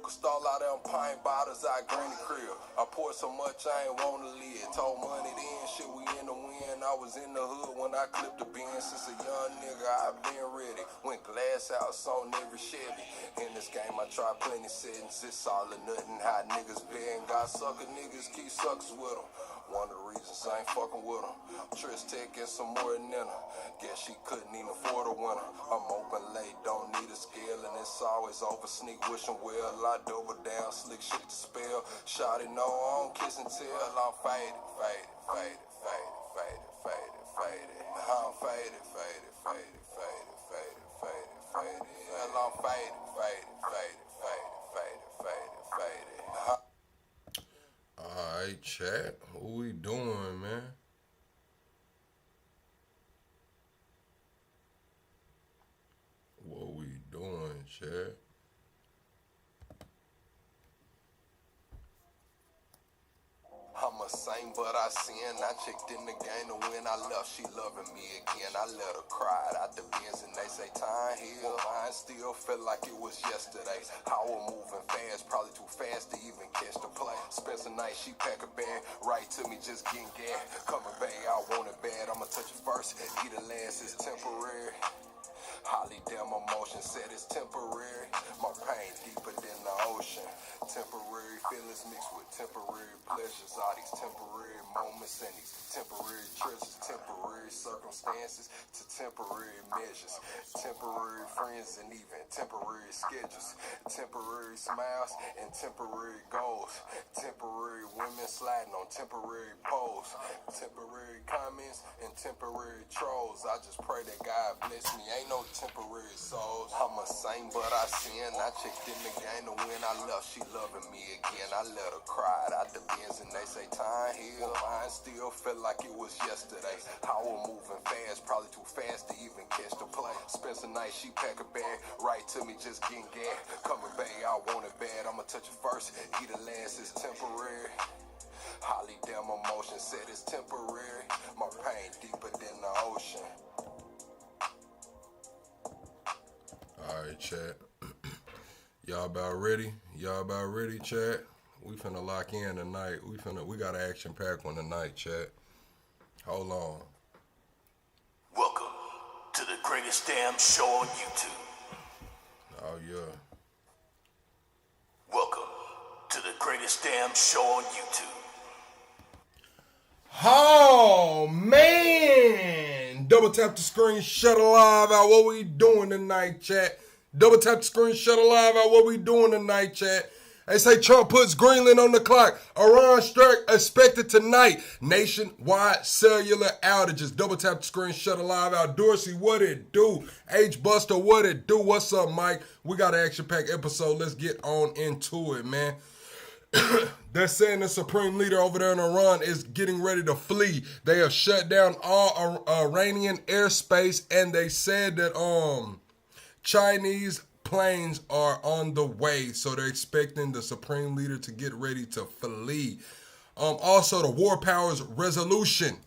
could stall out them pint bottles out granny crib. I poured so much I ain't want to live. Told money then, shit we in the wind. I was in the hood when I clipped the bin. Since a young nigga I been ready. Went glass house on every Chevy. In this game I tried plenty settings. It's all or nothing. How niggas been. Got sucker niggas, keep suckers with them. One of the reasons I ain't fucking with them. Trish taking some more than her. Guess she couldn't even afford a winner. I'm open late, don't need a scale, and it's always over. Sneak wishing well, I double down, slick shit to spell. Shawty know I don't kiss and tell. I'm faded, faded, faded, faded, faded, faded, faded. I'm faded, faded, faded, faded, faded, faded, faded. I'm faded, faded, faded, faded, faded, faded, faded. Alright, chat. What we doing, man? What we doing, chat? I'm a saint, but I sin. I checked in the game to win. I left, she loving me again. I let her cry out the bins, and they say time heal. Mine still felt like it was yesterday. I was moving fast, probably too fast to even catch the play. Spent the night, she pack a bag, right to me, just getting gas. Coming back, I want it bad. I'ma touch it first. Eat it last, it's temporary. Holly damn emotion said it's temporary. My pain deeper than the ocean. Temporary feelings mixed with temporary pleasures. All these temporary moments and these temporary treasures. Temporary circumstances to temporary measures. Temporary friends and even temporary schedules. Temporary smiles and temporary goals. Temporary women sliding on temporary poles. Temporary comments and temporary trolls. I just pray that God bless me. Ain't no temporary souls. I'm a saint, but I sin. I checked in the game to win. I left, she loving me again. I let her cry out the bins, and they say time heal. Mine still felt like it was yesterday. I was moving fast, probably too fast to even catch the play. Spent the night, she pack a bag, right to me, just getting gas. Coming back, I want it bad. I'ma touch it first. Eat it last, it's temporary. Holly damn emotion said it's temporary. My pain deeper than the ocean. Alright, chat. Y'all about ready? Y'all about ready, chat? We finna lock in tonight. We got an action-packed one tonight, chat. Hold on. Welcome to the greatest damn show on YouTube. Oh, yeah. Welcome to the greatest damn show on YouTube. Oh, man. Double tap the screen, shut a live out. What we doing tonight, chat? Double tap the screen, shut a live out. What we doing tonight, chat? They say Trump puts Greenland on the clock. Iran strike expected tonight. Nationwide cellular outages. Double tap the screen, shut a live out. Dorsey, what it do? H Buster, what it do? What's up, Mike? We got an action-packed episode. Let's get on into it, man. They're saying the supreme leader over there in Iran is getting ready to flee. They have shut down all Iranian airspace, and they said that Chinese planes are on the way. So they're expecting the supreme leader to get ready to flee. Also, the war powers resolution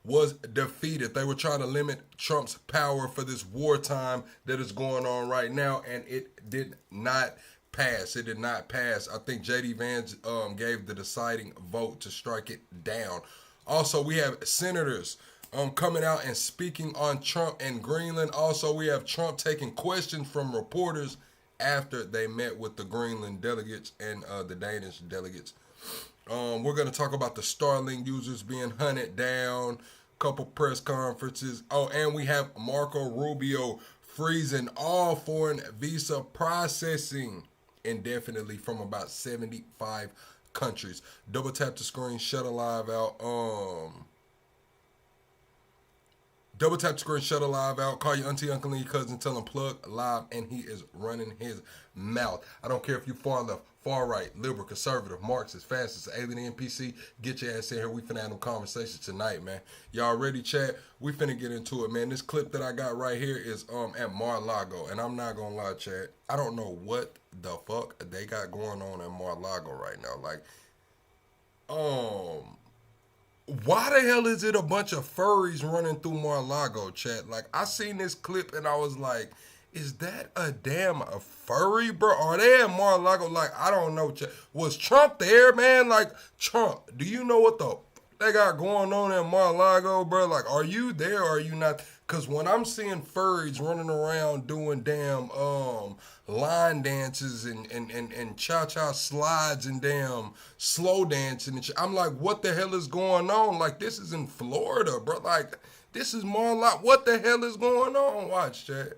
was defeated. They were trying to limit Trump's power for this wartime that is going on right now, and it did not pass. It did not pass. I think J.D. Vance gave the deciding vote to strike it down. Also, we have senators coming out and speaking on Trump and Greenland. Also, we have Trump taking questions from reporters after they met with the Greenland delegates and the Danish delegates. We're going to talk about the Starlink users being hunted down, couple press conferences. Oh, and we have Marco Rubio freezing all foreign visa processing indefinitely from about 75 countries. Double tap the screen, shut a live out. Double tap the screen, shut a live out. Call your auntie, uncle, and your cousin, tell them plug live, and he is running his mouth. I don't care if you far left, far right, liberal, conservative, Marxist, fascist, alien, NPC. Get your ass in here. We finna have them conversations tonight, man. Y'all ready, chat? We finna get into it, man. This clip that I got right here is at Mar-a-Lago, and I'm not gonna lie, chat. I don't know what the fuck they got going on at Mar-a-Lago right now. Like, why the hell is it a bunch of furries running through Mar-a-Lago, chat? Like, I seen this clip and I was like, Is that a damn a furry, bro? Are they at Mar-a-Lago? Like, I don't know. Was Trump there, man? Like, Trump, do you know what the they got going on at Mar-a-Lago, bro? Like, are you there or are you not? Because when I'm seeing furries running around doing damn line dances and cha-cha slides and damn slow dancing and shit, I'm like, what the hell is going on? Like, this is in Florida, bro. Like, this is Mar-a-Lago. What the hell is going on? Watch, chat.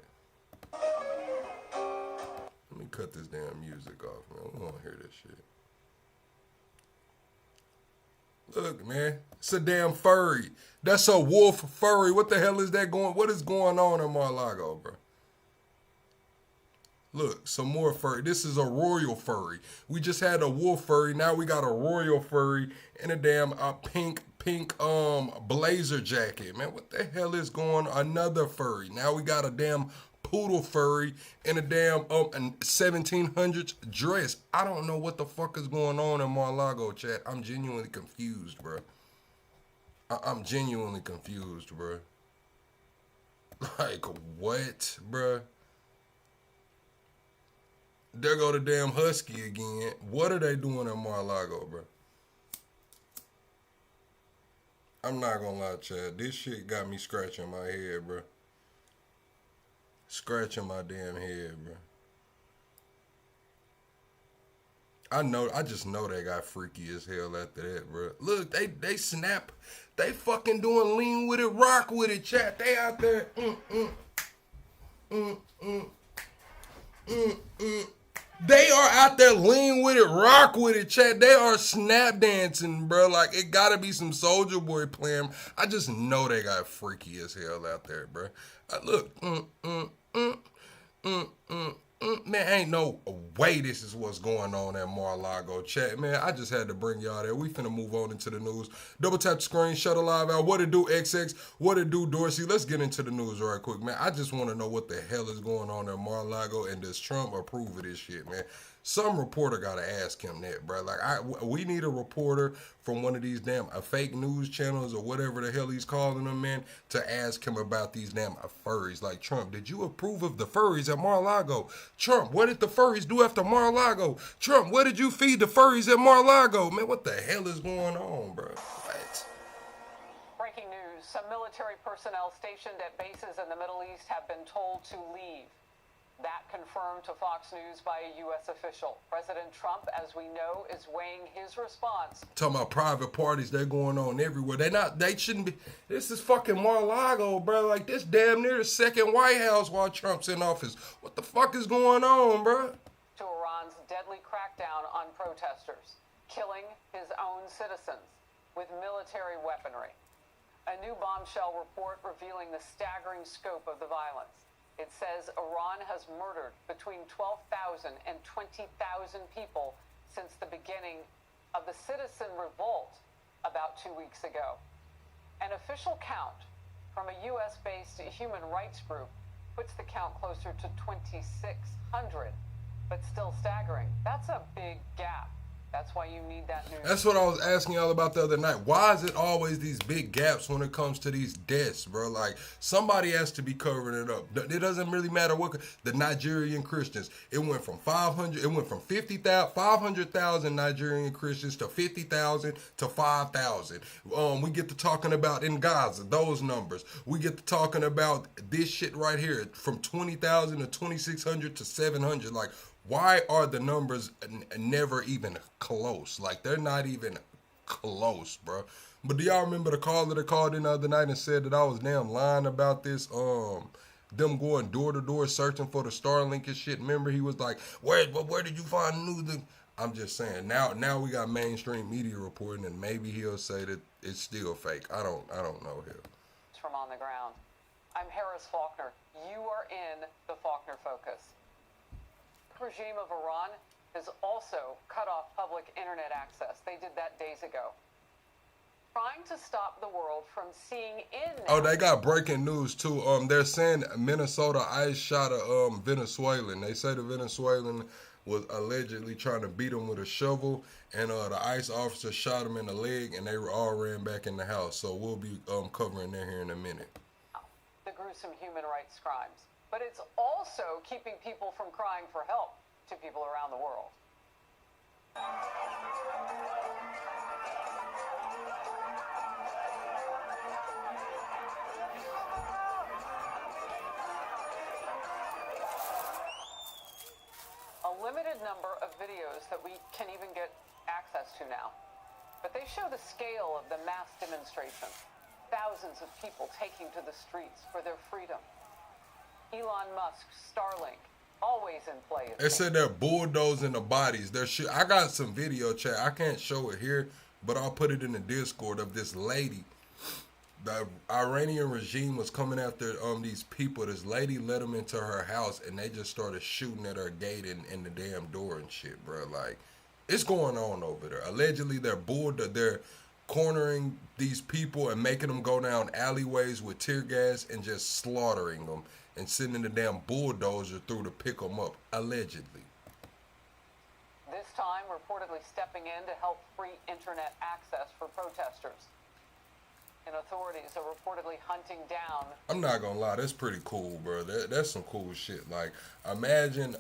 Let me cut this damn music off, man. I don't want to hear this shit. Look, man, it's a damn furry. That's a wolf furry. What the hell is that going? What is going on in Mar-a-Lago, bro? Look, some more furry. This is a royal furry. We just had a wolf furry. Now we got a royal furry and a damn pink blazer jacket. Man, what the hell is going on? Another furry. Now we got a damn poodle furry in a damn 1700s dress. I don't know what the fuck is going on in Mar-a-Lago, chat. I'm genuinely confused, bro. I'm genuinely confused, bro. Like, what, bro? There go the damn husky again. What are they doing in Mar-a-Lago, bro? I'm not gonna lie, Chad. This shit got me scratching my head, bro. Scratching my damn head, bro. I just know they got freaky as hell after that, bro. Look, they snap. They fucking doing lean with it, rock with it, chat. They out there. They are out there lean with it, rock with it, chat. They are snap dancing, bro. Like, it gotta be some Soldier Boy playing. I just know they got freaky as hell out there, bro. Look, man, ain't no way this is what's going on at Mar-a-Lago, chat. Man, I just had to bring y'all there. We finna move on into the news. Double tap the screen, shut the live out. What it do, XX? What it do, Dorsey? Let's get into the news right quick, man. I just want to know what the hell is going on at Mar-a-Lago, and does Trump approve of this shit, man? Some reporter gotta ask him that, bro. Like, we need a reporter from one of these damn fake news channels or whatever the hell he's calling them, man, to ask him about these damn furries. Like, Trump, did you approve of the furries at Mar-a-Lago? Trump, what did the furries do after Mar-a-Lago? Trump, what did you feed the furries at Mar-a-Lago? Man, what the hell is going on, bro? What? Breaking news, some military personnel stationed at bases in the Middle East have been told to leave. That confirmed to Fox News by a U.S. official. President Trump, as we know, is weighing his response. Talking about private parties, they're going on everywhere. They shouldn't be. This is fucking Mar-a-Lago, bro. Like, this damn near the second White House while Trump's in office. What the fuck is going on, bro? To Iran's deadly crackdown on protesters, killing his own citizens with military weaponry. A new bombshell report revealing the staggering scope of the violence. It says Iran has murdered between 12,000 and 20,000 people since the beginning of the citizen revolt about 2 weeks ago. An official count from a U.S.-based human rights group puts the count closer to 2,600, but still staggering. That's a big gap. That's why you need that news. That's what I was asking y'all about the other night. Why is it always these big gaps when it comes to these deaths, bro? Like, somebody has to be covering it up. It doesn't really matter what. The Nigerian Christians, it went from 500, it went from 500,000 Nigerian Christians to 50,000 to 5,000. We get to talking about in Gaza, those numbers. We get to talking about this shit right here, from 20,000 to 2,600 to 700. Like, why are the numbers never even close? Like, they're not even close, bro. But do y'all remember the caller that called in the other night and said that I was damn lying about this? Them going door to door searching for the Starlink and shit. Remember, he was like, where did you find the news? I'm just saying, now we got mainstream media reporting, and maybe he'll say that it's still fake. I don't know here. From on the ground. I'm Harris Faulkner. You are in the Faulkner Focus. The regime of Iran has also cut off public internet access. They did that days ago. Trying to stop the world from seeing in. Oh, they got breaking news too. They're saying Minnesota ICE shot a Venezuelan. They say the Venezuelan was allegedly trying to beat him with a shovel, and the ICE officer shot him in the leg, and they all ran back in the house. So we'll be covering that here in a minute. The gruesome human rights crimes but it's also keeping people from crying for help to people around the world. A limited number of videos that we can even get access to now, but they show the scale of the mass demonstration. Thousands of people taking to the streets for their freedom. Elon Musk's Starlink, always in play. They said they're bulldozing the bodies. I got some video chat. I can't show it here, but I'll put it in the Discord of this lady. The Iranian regime was coming after these people. This lady let them into her house, and they just started shooting at her gate and the damn door and shit, bro. Like, it's going on over there. Allegedly, they're cornering these people and making them go down alleyways with tear gas and just slaughtering them and sending the damn bulldozer through to pick them up, allegedly. This time, reportedly stepping in to help free internet access for protesters. And authorities are reportedly hunting down. I'm not gonna lie, that's pretty cool, bro. That's some cool shit. Like, imagine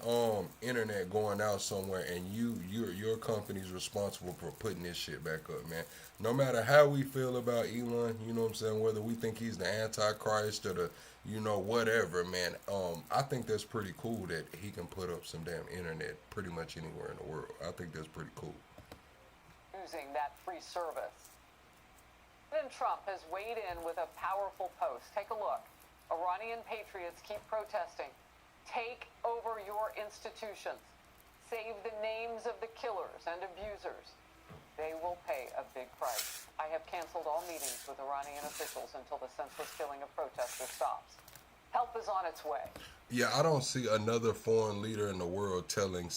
internet going out somewhere and your company's responsible for putting this shit back up, man. No matter how we feel about Elon, you know what I'm saying, whether we think he's the Antichrist or the, you know, whatever, man. I think that's pretty cool that he can put up some damn internet pretty much anywhere in the world. I think that's pretty cool. Using that free service. President Trump has weighed in with a powerful post. Take a look. Iranian patriots keep protesting. Take over your institutions. Save the names of the killers and abusers. They will pay a big price. I have canceled all meetings with Iranian officials until the senseless killing of protesters stops. Help is on its way. Yeah, I don't see another foreign leader in the world telling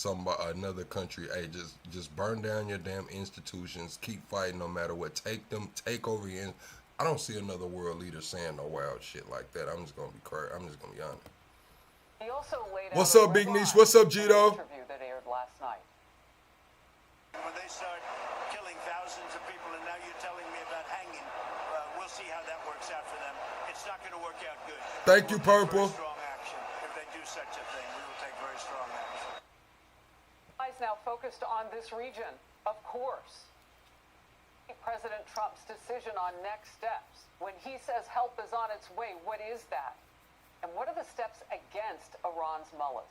another country, hey, just burn down your damn institutions, keep fighting no matter what, take over your. I don't see another world leader saying no wild shit like that. I'm just gonna be honest. He also laid out What's up, Big Niche? What's up, Gito? Interview that aired last night. When they start killing thousands of people, and now you're telling me about hanging, we'll see how that works out for them. It's not going to work out good. Thank you, Purple. Strong action. If they do such a thing, we will take very strong action. Eyes now focused on this region, of course. President Trump's decision on next steps. When he says help is on its way, what is that? And what are the steps against Iran's mullahs?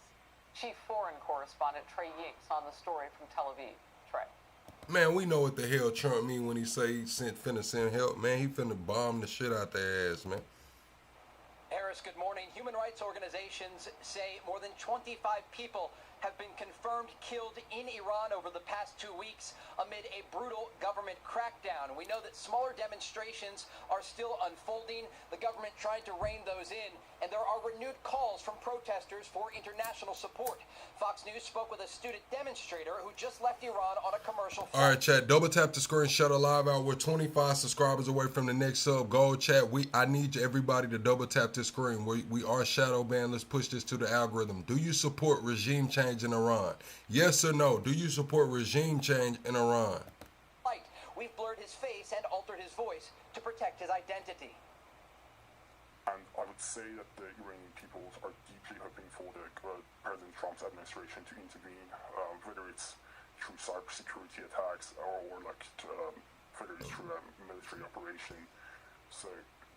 Chief Foreign Correspondent Trey Yinks on the story from Tel Aviv. Trey. Man, we know what the hell Trump mean when he say he finna send help. Man, he finna bomb the shit out their ass, man. Harris, good morning. Human rights organizations say more than 25 people have been confirmed killed in Iran over the past 2 weeks amid a brutal government crackdown. We know that smaller demonstrations are still unfolding, the government trying to rein those in, and there are renewed calls from protesters for international support. Fox News spoke with a student demonstrator who just left Iran on a commercial flight. All right, chat, double tap the screen, shut a live out. We're 25 subscribers away from the next sub. Go, chat. I need everybody to double tap the screen. We are shadow banned. Let's push this to the algorithm. Do you support regime change in Iran? Yes or no? Do you support regime change in Iran? We've blurred his face and altered his voice to protect his identity. And I would say that the Iranian people are deeply hoping for the President Trump's administration to intervene, whether it's through cybersecurity attacks or whether it's through a military operation. So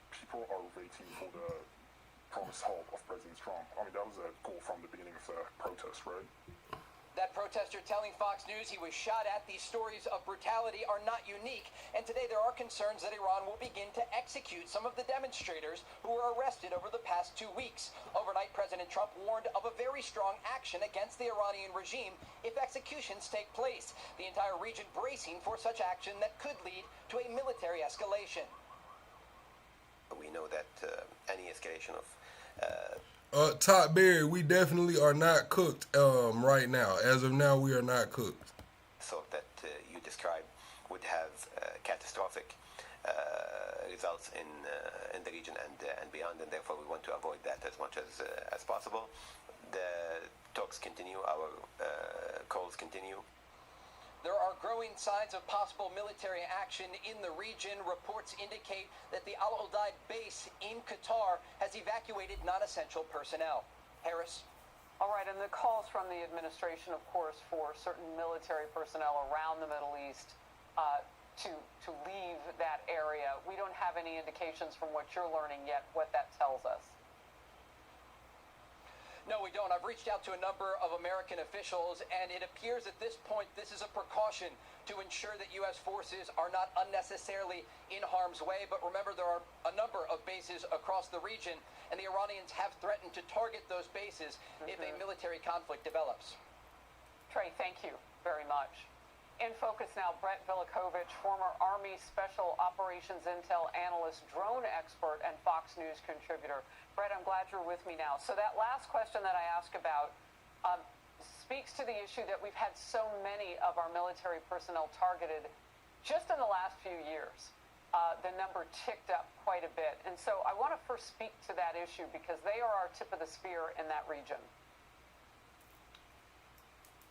people are waiting for the promised help of President Trump. I mean, that was a goal from the beginning of the protest, right? That protester telling Fox News he was shot at. These stories of brutality are not unique, and today there are concerns that Iran will begin to execute some of the demonstrators who were arrested over the past 2 weeks. Overnight, President Trump warned of a very strong action against the Iranian regime if executions take place. The entire region bracing for such action that could lead to a military escalation. We know that any escalation of Top Berry, we definitely are not cooked right now. As of now, we are not cooked. So that you described would have catastrophic results in the region and beyond, and therefore we want to avoid that as much as possible. The talks continue, our calls continue. There are growing signs of possible military action in the region. Reports indicate that the Al Udeid base in Qatar has evacuated non-essential personnel. Harris. All right, and the calls from the administration, of course, for certain military personnel around the Middle East to leave that area. We don't have any indications from what you're learning yet what that tells us. No, we don't. I've reached out to a number of American officials, and it appears at this point this is a precaution to ensure that U.S. forces are not unnecessarily in harm's way. But remember, there are a number of bases across the region, and the Iranians have threatened to target those bases if a military conflict develops. Trey, thank you very much. In focus now, Brett Velikovich, former Army Special Operations Intel analyst, drone expert, and Fox News contributor. Brett, I'm glad you're with me now. So that last question that I asked about speaks to the issue that we've had so many of our military personnel targeted just in the last few years. The number ticked up quite a bit. And so I want to first speak to that issue because they are our tip of the spear in that region.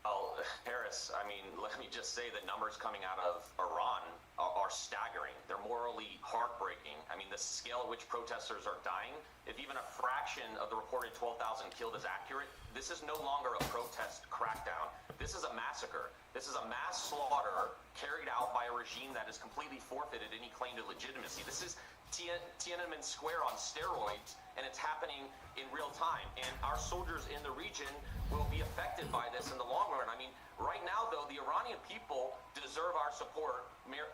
Well, Harris, I mean, let me just say the numbers coming out of Iran are staggering. They're morally heartbreaking. I mean, the scale at which protesters are dying, if even a fraction of the reported 12,000 killed is accurate, this is no longer a protest crackdown. This is a massacre. This is a mass slaughter carried out by a regime that has completely forfeited any claim to legitimacy. This is Tiananmen Square on steroids, and it's happening in real time. And our soldiers in the region will be affected by this in the long run. I mean, right now, though, the Iranian people deserve our support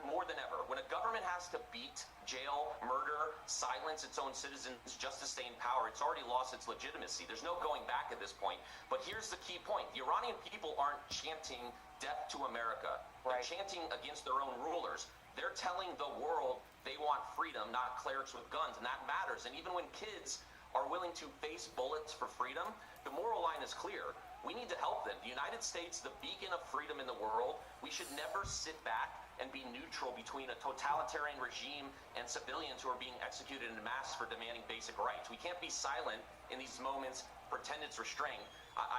more than ever. When a government has to beat, jail, murder, silence its own citizens just to stay in power, it's already lost its legitimacy. There's no going back at this point. But here's the key point. The Iranian people aren't chanting death to America. They're chanting against their own rulers. They're telling the world they want freedom, not clerics with guns, and that matters. And even when kids are willing to face bullets for freedom, the moral line is clear. We need to help them. The United States, the beacon of freedom in the world, we should never sit back and be neutral between a totalitarian regime and civilians who are being executed in mass for demanding basic rights. We can't be silent in these moments, pretend it's restraint.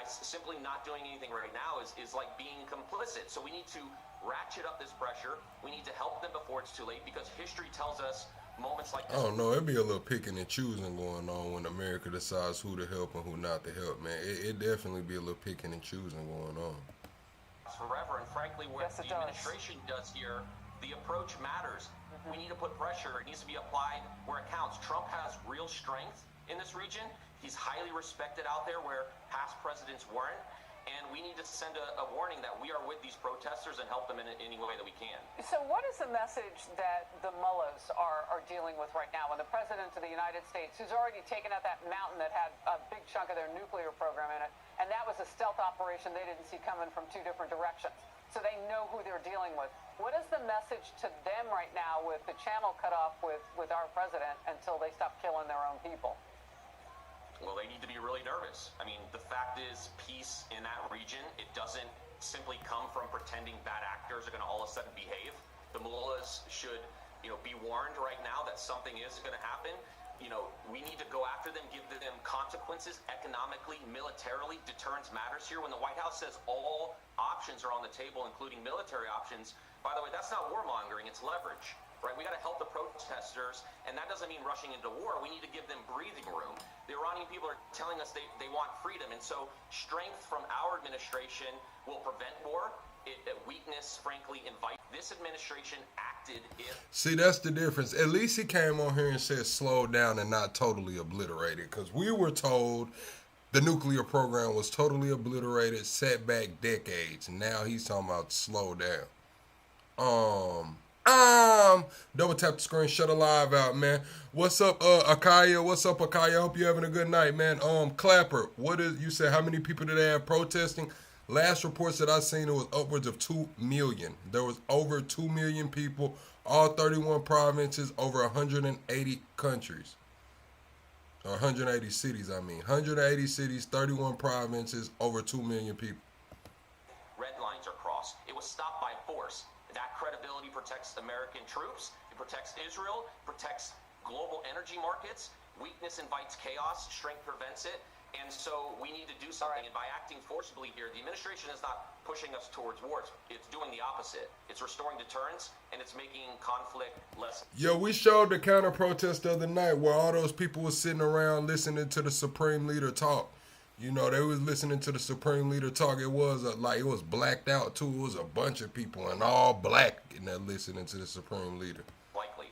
Simply not doing anything right now is like being complicit. So we need to ratchet up this pressure. We need to help them before it's too late, because history tells us moments like this. I don't know. It'd be a little picking and choosing going on when America decides who to help and who not to help, man. It definitely be a little picking and choosing going on. Forever, and frankly, what the administration does here, the approach matters. We need to put pressure. It needs to be applied where it counts. Trump has real strength in this region. He's highly respected out there where past presidents weren't. And we need to send a warning that we are with these protesters and help them in any way that we can. So what is the message that the mullahs are dealing with right now when the president of the United States, who's already taken out that mountain that had a big chunk of their nuclear program in it, and that was a stealth operation they didn't see coming from two different directions, so they know who they're dealing with. What is the message to them right now with the channel cut off with our president until they stop killing their own people? Well, they need to be really nervous. I mean, the fact is, peace in that region, it doesn't simply come from pretending bad actors are going to all of a sudden behave. The mullahs should, be warned right now that something is going to happen. We need to go after them, give them consequences economically, militarily. Deterrence matters here. When the White House says all options are on the table, including military options, by the way, that's not warmongering, it's leverage. Right, we got to help the protesters, and that doesn't mean rushing into war. We need to give them breathing room. The Iranian people are telling us they want freedom, and so strength from our administration will prevent war. Weakness, frankly, invite. This administration acted in. See, that's the difference. At least he came on here and said slow down and not totally obliterated, because we were told the nuclear program was totally obliterated, set back decades. Now he's talking about slow down. Double tap the screen, shut a live out, man. What's up, Akaya? What's up, Akaya? Hope you're having a good night, man. Clapper, you said how many people did they have protesting? Last reports that I seen, it was upwards of 2 million. There was over 2 million people, all 31 provinces, over 180 countries. Or 180 cities, I mean. 180 cities, 31 provinces, over 2 million people. Red lines are crossed. It was stopped by force. That credibility protects American troops. It protects Israel, protects global energy markets. Weakness invites chaos. Strength prevents it. And so we need to do something. And by acting forcibly here, the administration has not pushing us towards war. It's doing the opposite. It's restoring deterrence, and it's making conflict less. Yo, we showed the counter protest the other night where all those people was sitting around listening to the Supreme Leader talk. You know, they was listening to the Supreme Leader talk. It was like it was blacked out too. It was a bunch of people and all black in there listening to the Supreme Leader. Likely.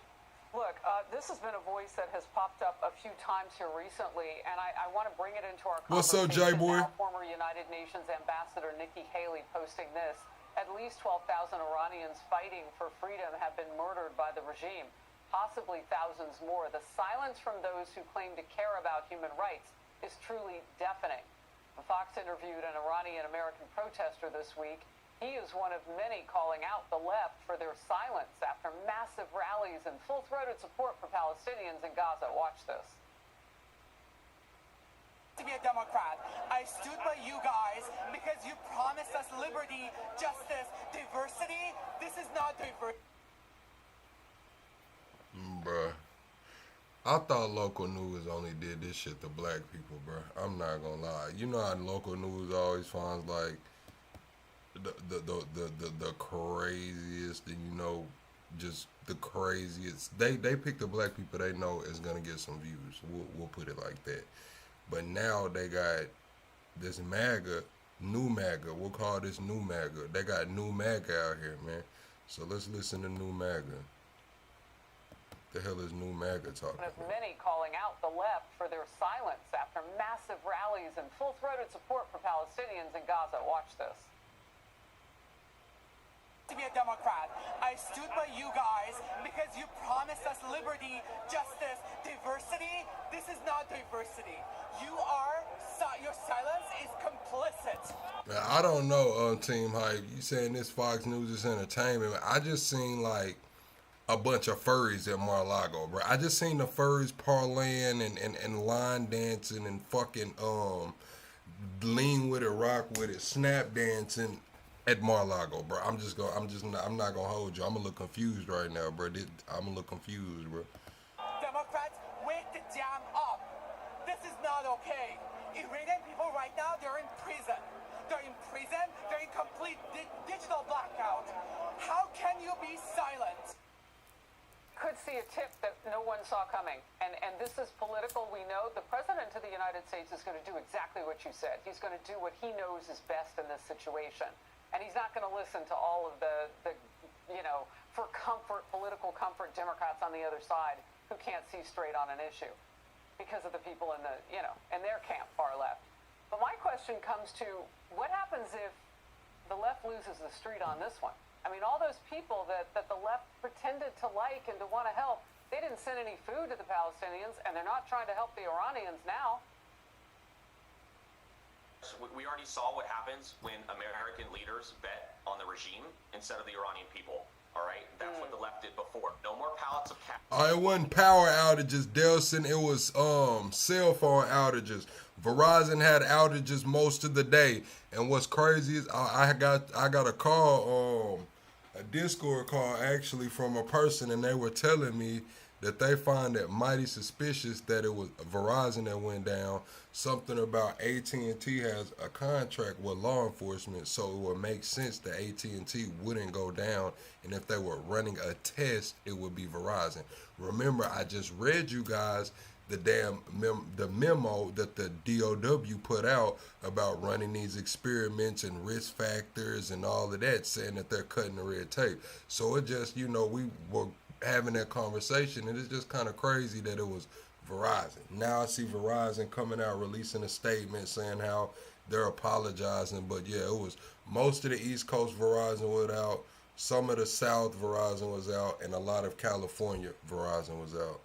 Look, this has been a voice that has popped up a few times here recently, and I want to bring it into our What's up, conversation. J-Boy? Now, former United Nations Ambassador Nikki Haley posting this. At least 12,000 Iranians fighting for freedom have been murdered by the regime, possibly thousands more. The silence from those who claim to care about human rights is truly deafening. Fox interviewed an Iranian-American protester this week. He is one of many calling out the left for their silence after massive rallies and full-throated support for Palestinians in Gaza. Watch this. To be a Democrat, I stood by you guys because you promised us liberty, justice, diversity. This is not diversity. Bruh. I thought local news only did this shit to black people, bruh. I'm not gonna lie. You know how local news always finds like the craziest, and you know, just the craziest. They pick the black people they know is gonna get some views. We'll put it like that. But now they got this MAGA, new MAGA. We'll call this new MAGA. They got new MAGA out here, man. So let's listen to new MAGA. The hell is new MAGA talking One of about? many calling out the left for their silence after massive rallies and full-throated support for Palestinians in Gaza. Watch this. To be a Democrat, I stood by you guys because you promised us liberty, justice, diversity. This is not diversity. Your silence is complicit. Man, I don't know, Team Hype. You saying this Fox News is entertainment. I just seen like a bunch of furries at Mar-a-Lago, bro. I just seen the furries parlaying and line dancing and fucking lean with it, rock with it, snap dancing at Mar-a-Lago, bro. I'm not gonna hold you. I'm a little confused right now, bro. I'm a little confused, bro. Democrats, wake the damn up. This is not okay. Iranian people right now, they're in prison. They're in prison. They're in complete digital blackout. How can you be silent? Could see a tip that no one saw coming. And this is political. We know the President of the United States is going to do exactly what you said. He's going to do what he knows is best in this situation. And he's not going to listen to all of the for comfort, political comfort Democrats on the other side who can't see straight on an issue because of the people in in their camp, far left. But my question comes to what happens if the left loses the street on this one? I mean, all those people that the left pretended to like and to want to help, they didn't send any food to the Palestinians, and they're not trying to help the Iranians now. We already saw what happens when American leaders bet on the regime instead of the Iranian people. All right, that's what the left did before. No more pallets of cash. It wasn't power outages, Delson. It was cell phone outages. Verizon had outages most of the day. And what's crazy is I got a call, a Discord call actually from a person, and they were telling me that they find it mighty suspicious that it was Verizon that went down. Something about AT&T has a contract with law enforcement, so it would make sense that AT&T wouldn't go down, and if they were running a test, it would be Verizon. Remember, I just read you guys the memo that the DOW put out about running these experiments and risk factors and all of that, saying that they're cutting the red tape. So it just, we were having that conversation, and it's just kind of crazy that it was Verizon. Now I see Verizon coming out releasing a statement saying how they're apologizing, but yeah, it was most of the East Coast Verizon was out, some of the South Verizon was out, and a lot of California Verizon was out.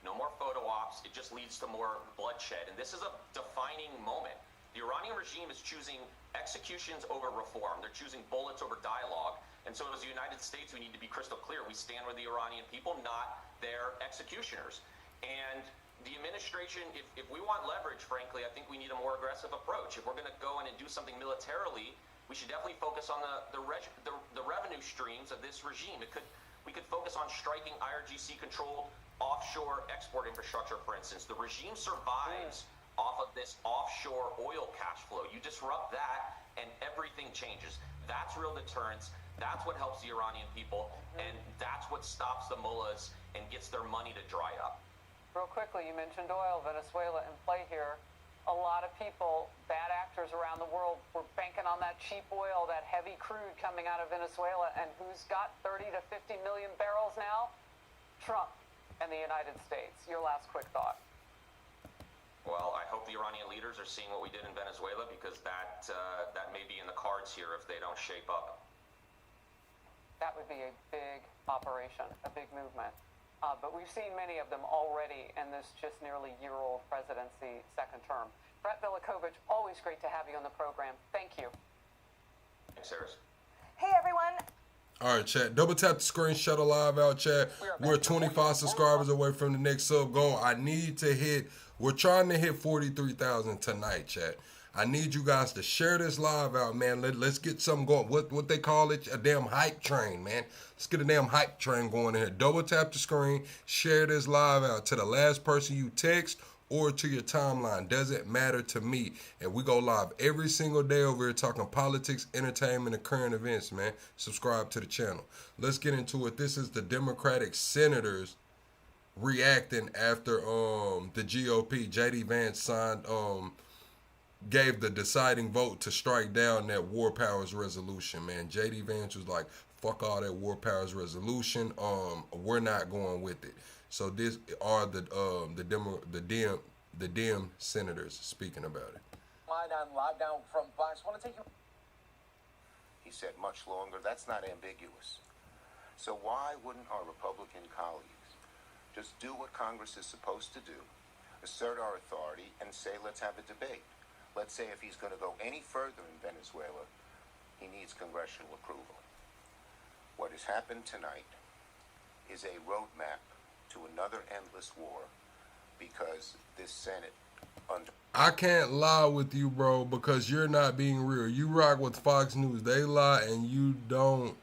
No more photo ops. It just leads to more bloodshed, and this is a defining moment. The Iranian regime is choosing executions over reform. They're choosing bullets over dialogue. And so as the United States, we need to be crystal clear. We stand with the Iranian people, not their executioners. And the administration, if we want leverage, frankly, I think we need a more aggressive approach. If we're going to go in and do something militarily, we should definitely focus on the revenue streams of this regime. We could focus on striking IRGC-controlled offshore export infrastructure, for instance. The regime survives off of this offshore oil cash flow. You disrupt that and everything changes. That's real deterrence. That's what helps the Iranian people, and that's what stops the mullahs and gets their money to dry up. Real quickly, you mentioned oil, Venezuela in play here. A lot of people, bad actors around the world, were banking on that cheap oil, that heavy crude coming out of Venezuela. And who's got 30 to 50 million barrels now? Trump and the United States. Your last quick thought. Well, I hope the Iranian leaders are seeing what we did in Venezuela, because that may be in the cards here if they don't shape up. That would be a big operation, a big movement. But we've seen many of them already in this just nearly year-old presidency, second term. Brett Velikovich, always great to have you on the program. Thank you. Thanks, Harris. Hey, everyone. All right, chat. Double tap the screen, shut a live out, chat. We're 25 subscribers away from the next sub goal. We're trying to hit 43,000 tonight, chat. I need you guys to share this live out, man. Let's get something going. What they call it? A damn hype train, man. Let's get a damn hype train going in here. Double tap the screen, share this live out to the last person you text or to your timeline. Doesn't matter to me. And we go live every single day over here talking politics, entertainment, and current events, man. Subscribe to the channel. Let's get into it. This is the Democratic senators reacting after the GOP, J.D. Vance signed gave the deciding vote to strike down that War Powers resolution, man. J.D. Vance was like, fuck all that War Powers resolution. We're not going with it. So this are the Dem senators speaking about it. Live down from Fox. Want to take you. He said much longer. That's not ambiguous. So why wouldn't our Republican colleagues just do what Congress is supposed to do, assert our authority, and say, let's have a debate? Let's say if he's going to go any further in Venezuela, he needs congressional approval. What has happened tonight is a roadmap to another endless war, because this Senate I can't lie with you, bro, because you're not being real. You rock with Fox News. They lie, and you don't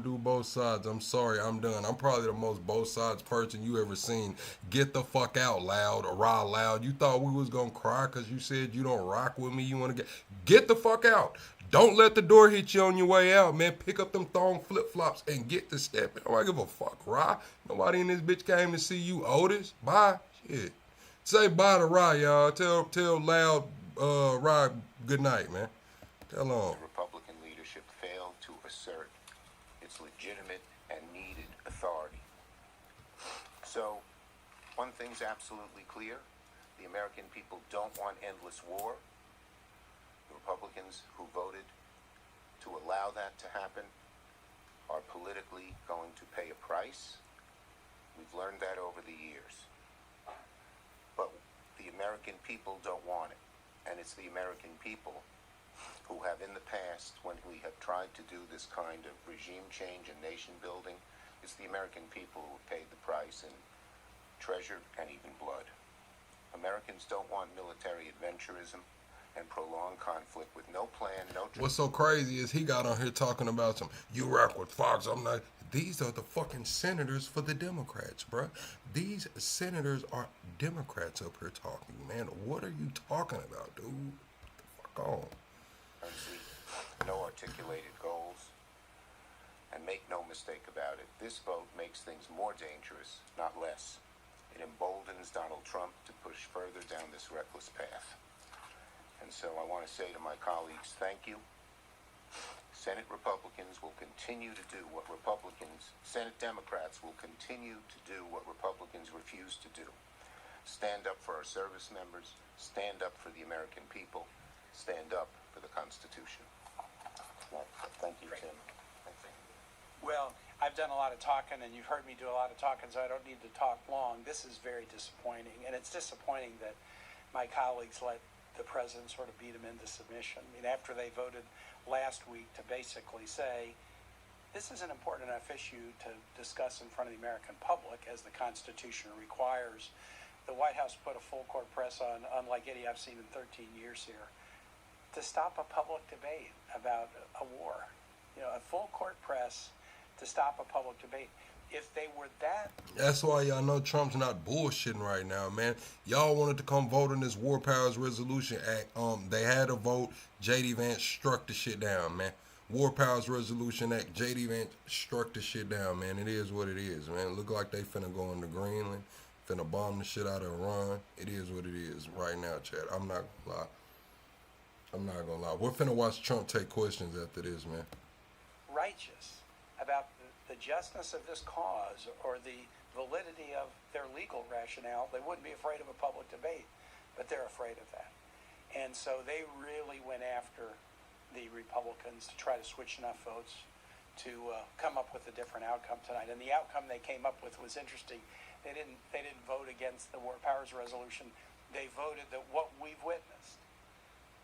do both sides. I'm sorry, I'm done. I'm probably the most both sides person you ever seen. Get the fuck out, Loud, or Rah Loud. You thought we was gonna cry because you said you don't rock with me. You want to get the fuck out. Don't let the door hit you on your way out, man. Pick up them thong flip-flops and get to stepping. I don't give a fuck, Rah. Nobody in this bitch came to see you, Otis. Bye. Shit. Say bye to Rah, y'all. Tell Loud, Rah, good night, man. Tell him. The Republican leadership failed to assert its legitimate and needed authority. So, one thing's absolutely clear. The American people don't want endless war. The Republicans who voted to allow that to happen are politically going to pay a price. We've learned that over the years. But the American people don't want it. And it's the American people who have in the past, when we have tried to do this kind of regime change and nation building, it's the American people who have paid the price in treasure and even blood. Americans don't want military adventurism and prolonged conflict with no plan, no... What's so crazy is he got on here talking about some, you rock with Fox. I'm like, these are the fucking senators for the Democrats, bruh. These senators are Democrats up here talking, man. What are you talking about, dude? Get the fuck on. No articulated goals. And make no mistake about it, this vote makes things more dangerous, not less. It emboldens Donald Trump to push further down this reckless path. And so I want to say to my colleagues, thank you. Senate Republicans will continue to do what Senate Democrats will continue to do what Republicans refuse to do. Stand up for our service members, stand up for the American people, stand up for the Constitution. Thank you, Tim. Well, I've done a lot of talking, and you've heard me do a lot of talking, so I don't need to talk long. This is very disappointing, and it's disappointing that my colleagues let the president sort of beat him into submission. I mean, after they voted last week to basically say, this is an important enough issue to discuss in front of the American public, as the Constitution requires. The White House put a full court press on, unlike any I've seen in 13 years here, to stop a public debate about a war. You know, a full court press to stop a public debate. if they were that. That's why y'all know Trump's not bullshitting right now, man. Y'all wanted to come vote on this War Powers Resolution Act. They had a vote. J.D. Vance struck the shit down, man. War Powers Resolution Act. J.D. Vance struck the shit down, man. It is what it is, man. Look like they finna go into Greenland, finna bomb the shit out of Iran. It is what it is right now, Chad. I'm not gonna lie. I'm not gonna lie. We're finna watch Trump take questions after this, man. Righteous about the justness of this cause or the validity of their legal rationale, they wouldn't be afraid of a public debate, but they're afraid of that. And so they really went after the Republicans to try to switch enough votes to come up with a different outcome tonight. And the outcome they came up with was interesting. They didn't vote against the War Powers Resolution. They voted that what we've witnessed,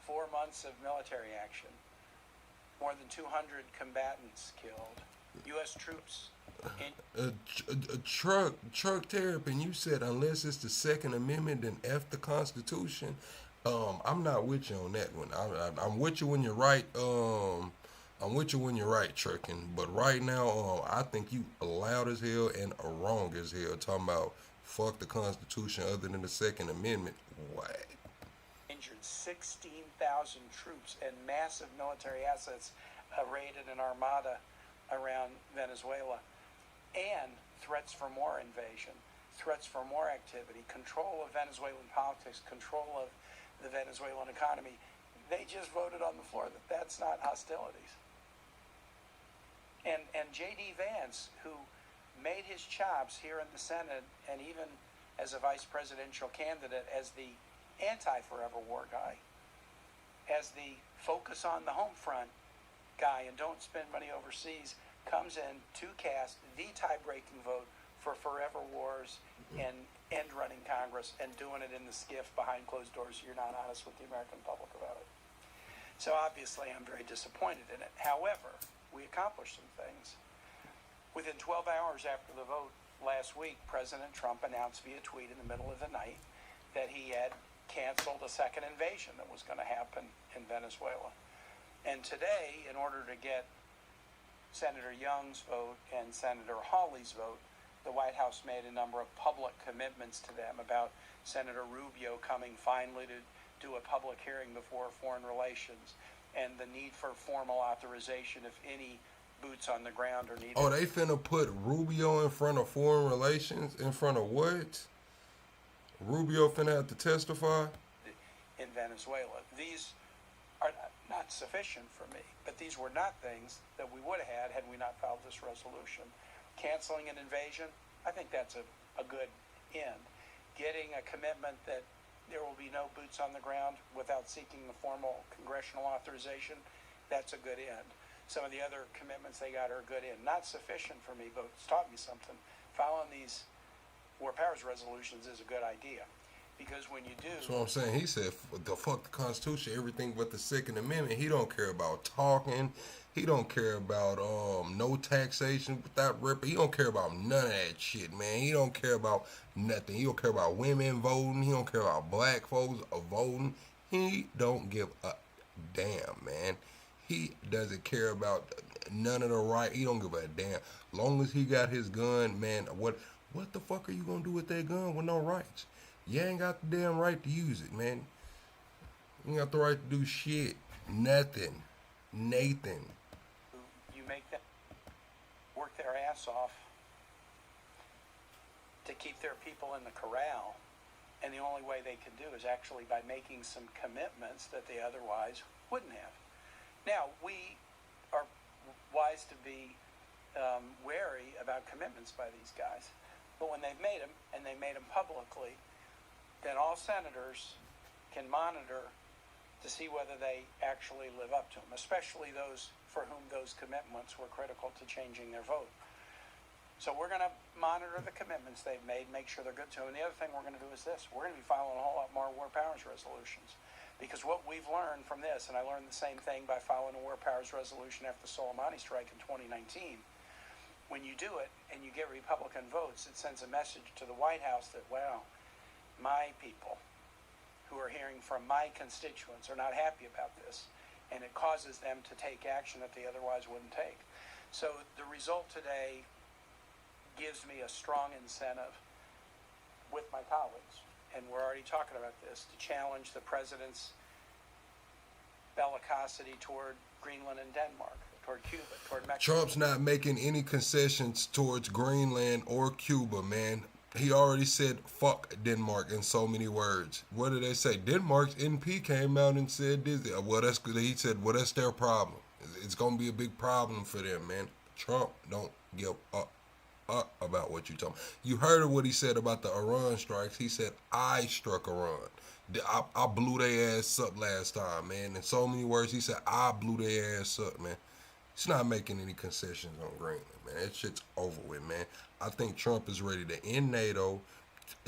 4 months of military action, more than 200 combatants killed, U.S. troops in... Truck Terrapin, you said unless it's the Second Amendment, then F the Constitution. I'm not with you on that one. I'm with you when you're right. I'm with you when you're right, Truckin'. But right now, I think you loud as hell and wrong as hell talking about fuck the Constitution other than the Second Amendment. What? Injured 16,000 troops and massive military assets raided an armada around Venezuela, and threats for more invasion, threats for more activity, control of Venezuelan politics, control of the Venezuelan economy. They just voted on the floor that that's not hostilities. And J.D. Vance, who made his chops here in the Senate and even as a vice presidential candidate as the anti-forever war guy, as the focus on the home front guy and don't spend money overseas, comes in to cast the tie-breaking vote for forever wars and end running Congress and doing it in the skiff behind closed doors. You're not honest with the American public about it. So obviously I'm very disappointed in it. However, we accomplished some things. Within 12 hours after the vote last week, President Trump announced via tweet in the middle of the night that he had canceled a second invasion that was going to happen in Venezuela. And today, in order to get Senator Young's vote and Senator Hawley's vote, the White House made a number of public commitments to them about Senator Rubio coming finally to do a public hearing before Foreign Relations and the need for formal authorization if any boots on the ground are needed. Oh, they finna put Rubio in front of Foreign Relations? In front of what? Rubio finna have to testify? In Venezuela. These are not sufficient for me, but these were not things that we would have had we not filed this resolution. Canceling an invasion, I think that's a good end. Getting a commitment that there will be no boots on the ground without seeking the formal congressional authorization, that's a good end. Some of the other commitments they got are a good end. Not sufficient for me, but it's taught me something. Following these War Powers resolutions is a good idea. Because when you do... That's what I'm saying. He said, the fuck the Constitution, everything but the Second Amendment. He don't care about talking. He don't care about no taxation without rep. He don't care about none of that shit, man. He don't care about nothing. He don't care about women voting. He don't care about black folks voting. He don't give a damn, man. He doesn't care about none of the right. He don't give a damn. Long as he got his gun, man, what the fuck are you going to do with that gun with no rights? You ain't got the damn right to use it, man. You ain't got the right to do shit. Nothing. Nathan. You make them work their ass off to keep their people in the corral, and the only way they can do is actually by making some commitments that they otherwise wouldn't have. Now, we are wise to be wary about commitments by these guys, but when they've made them, and they made them publicly, then all senators can monitor to see whether they actually live up to them, especially those for whom those commitments were critical to changing their vote. So we're going to monitor the commitments they've made, make sure they're good to them. And the other thing we're going to do is this. We're going to be filing a whole lot more War Powers resolutions. Because what we've learned from this, and I learned the same thing by filing a War Powers resolution after the Soleimani strike in 2019, when you do it and you get Republican votes, it sends a message to the White House that, wow, my people who are hearing from my constituents are not happy about this, and it causes them to take action that they otherwise wouldn't take. So the result today gives me a strong incentive with my colleagues, and we're already talking about this, to challenge the president's bellicosity toward Greenland and Denmark, toward Cuba, toward Mexico. Trump's not making any concessions towards Greenland or Cuba, man. He already said fuck Denmark in so many words. What did they say? Denmark's NP came out and said this. Well, that's good. He said, well, that's their problem. It's going to be a big problem for them, man. Trump don't give up about what you talking. You heard of what he said about the Iran strikes. He said, I struck Iran. I blew their ass up last time, man. In so many words, he said, I blew their ass up, man. He's not making any concessions on Greenland, man. That shit's over with, man. I think Trump is ready to end NATO,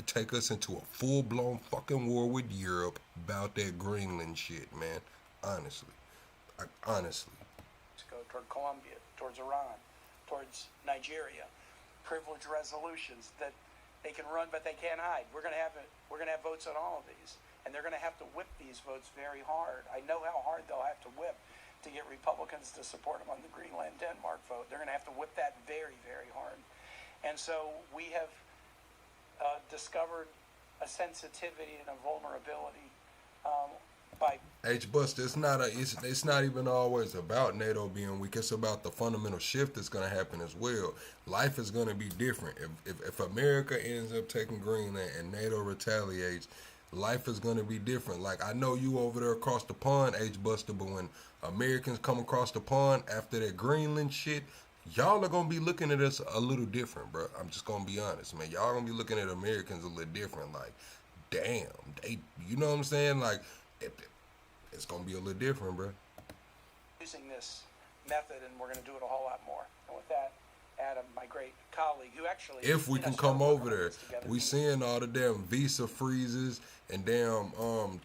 take us into a full-blown fucking war with Europe about that Greenland shit, man. Honestly. Honestly. Let's go toward Colombia, towards Iran, towards Nigeria. Privilege resolutions that they can run, but they can't hide. We're gonna have votes on all of these, and they're gonna have to whip these votes very hard. I know how hard they'll have to whip to get Republicans to support them on the Greenland-Denmark vote. They're gonna have to whip that very, very hard. And so we have discovered a sensitivity and a vulnerability by Buster, it's not even always about NATO being weak. It's about the fundamental shift that's going to happen as well. Life is going to be different. If America ends up taking Greenland and NATO retaliates, life is going to be different. Like, I know you over there across the pond, Buster, but when Americans come across the pond after that Greenland shit, y'all are going to be looking at us a little different, bro. I'm just going to be honest, man. Y'all going to be looking at Americans a little different. Like, damn. You know what I'm saying? Like, it's going to be a little different, bro. Using this method, and we're going to do it a whole lot more. And with that, Adam, my great colleague, who actually... If we can come over there, we seeing all the damn visa freezes and damn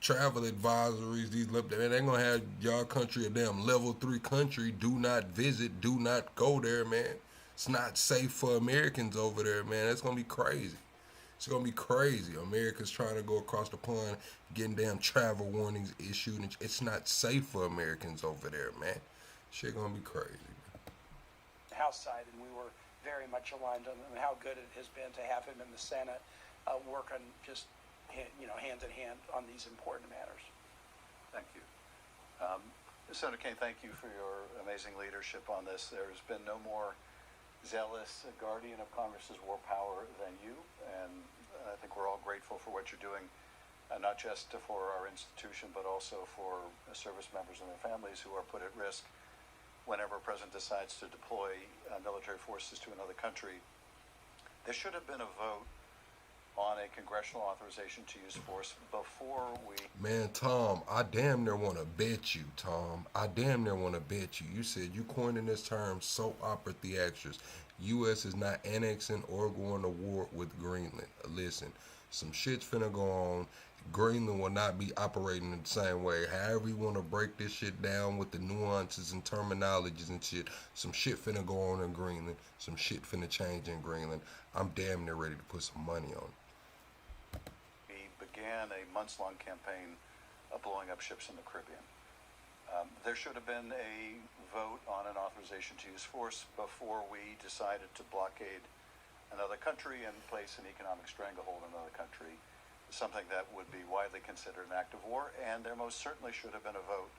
travel advisories. They're going to have y'all country a damn level 3 country. Do not visit. Do not go there, man. It's not safe for Americans over there, man. It's going to be crazy. It's going to be crazy. Americans trying to go across the pond, getting damn travel warnings issued. And it's not safe for Americans over there, man. Shit going to be crazy. House side, and we were very much aligned on how good it has been to have him in the Senate work on just, hand in hand on these important matters. Thank you. Senator Kaine, thank you for your amazing leadership on this. There's been no more zealous guardian of Congress's war power than you, and I think we're all grateful for what you're doing, not just for our institution, but also for service members and their families who are put at risk whenever a president decides to deploy military forces to another country. There should have been a vote on a congressional authorization to use force before we... Man, Tom, I damn near want to bet you, Tom. I damn near want to bet you. You said you coined in this term soap opera theatrics. U.S. is not annexing or going to war with Greenland. Listen, some shit's finna go on. Greenland will not be operating in the same way. However you want to break this shit down with the nuances and terminologies and shit, some shit finna go on in Greenland. Some shit finna change in Greenland. I'm damn near ready to put some money on it. We began a months-long campaign of blowing up ships in the Caribbean. There should have been a vote on an authorization to use force before we decided to blockade another country and place an economic stranglehold on another country, something that would be widely considered an act of war. And there most certainly should have been a vote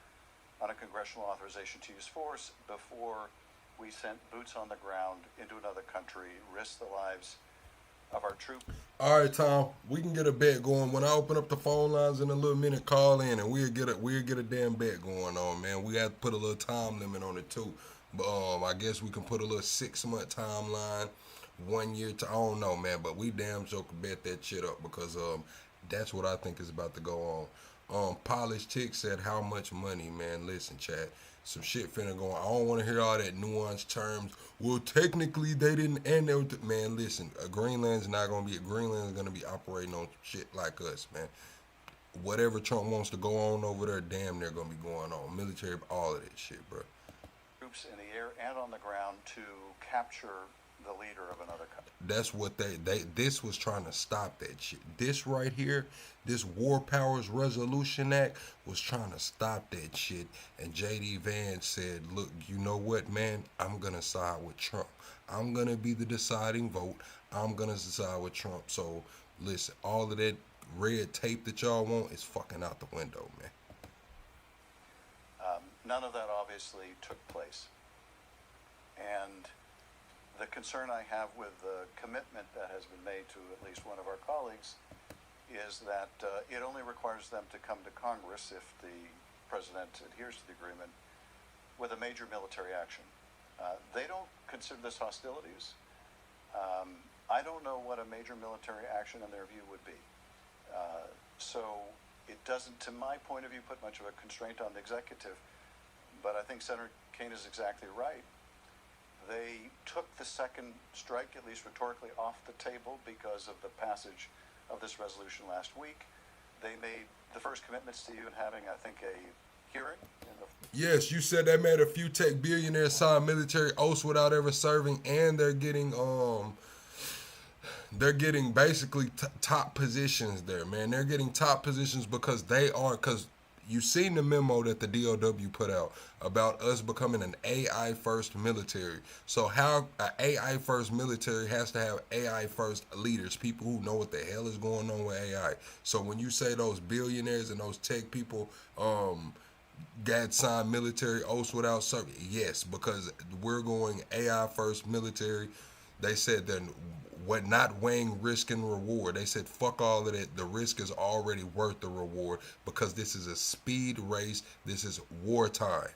on a congressional authorization to use force before we sent boots on the ground into another country, risked the lives of our troops. All right, Tom, we can get a bet going. When I open up the phone lines in a little minute, call in and we'll get a damn bet going on, man. We got to put a little time limit on it too. But I guess we can put a little 6-month timeline, 1 year to, I don't know, man, but we damn sure can bet that shit up because that's what I think is about to go on. Polished Tick said, how much money, man? Listen, Chad, some shit finna go on. I don't want to hear all that nuanced terms. Well, technically, they didn't end there with man, listen, Greenland's going to be operating on shit like us, man. Whatever Trump wants to go on over there, damn, they're going to be going on. Military, all of that shit, bro. Troops in the air and on the ground to capture the leader of another country. That's what this was trying to stop that shit. This right here, this War Powers Resolution Act was trying to stop that shit. And J.D. Vance said, look, you know what, man? I'm going to side with Trump. I'm going to be the deciding vote. I'm going to side with Trump. So, listen, all of that red tape that y'all want is fucking out the window, man. None of that obviously took place. And the concern I have with the commitment that has been made to at least one of our colleagues is that it only requires them to come to Congress if the president adheres to the agreement with a major military action. They don't consider this hostilities. I don't know what a major military action in their view would be. So it doesn't, to my point of view, put much of a constraint on the executive. But I think Senator Kaine is exactly right. They took the second strike, at least rhetorically, off the table because of the passage of this resolution last week. They made the first commitments to even having, I think, a hearing. Yes, you said they made a few tech billionaires sign military oaths without ever serving, and they're getting basically top positions there, man. They're getting top positions because you seen the memo that the DOW put out about us becoming an AI first military. So how an AI first military has to have AI first leaders, people who know what the hell is going on with AI. So when you say those billionaires and those tech people got signed military oaths without serving, yes, because we're going AI first military. They said that what not weighing risk and reward. They said fuck all of that. The risk is already worth the reward because this is a speed race. This is wartime.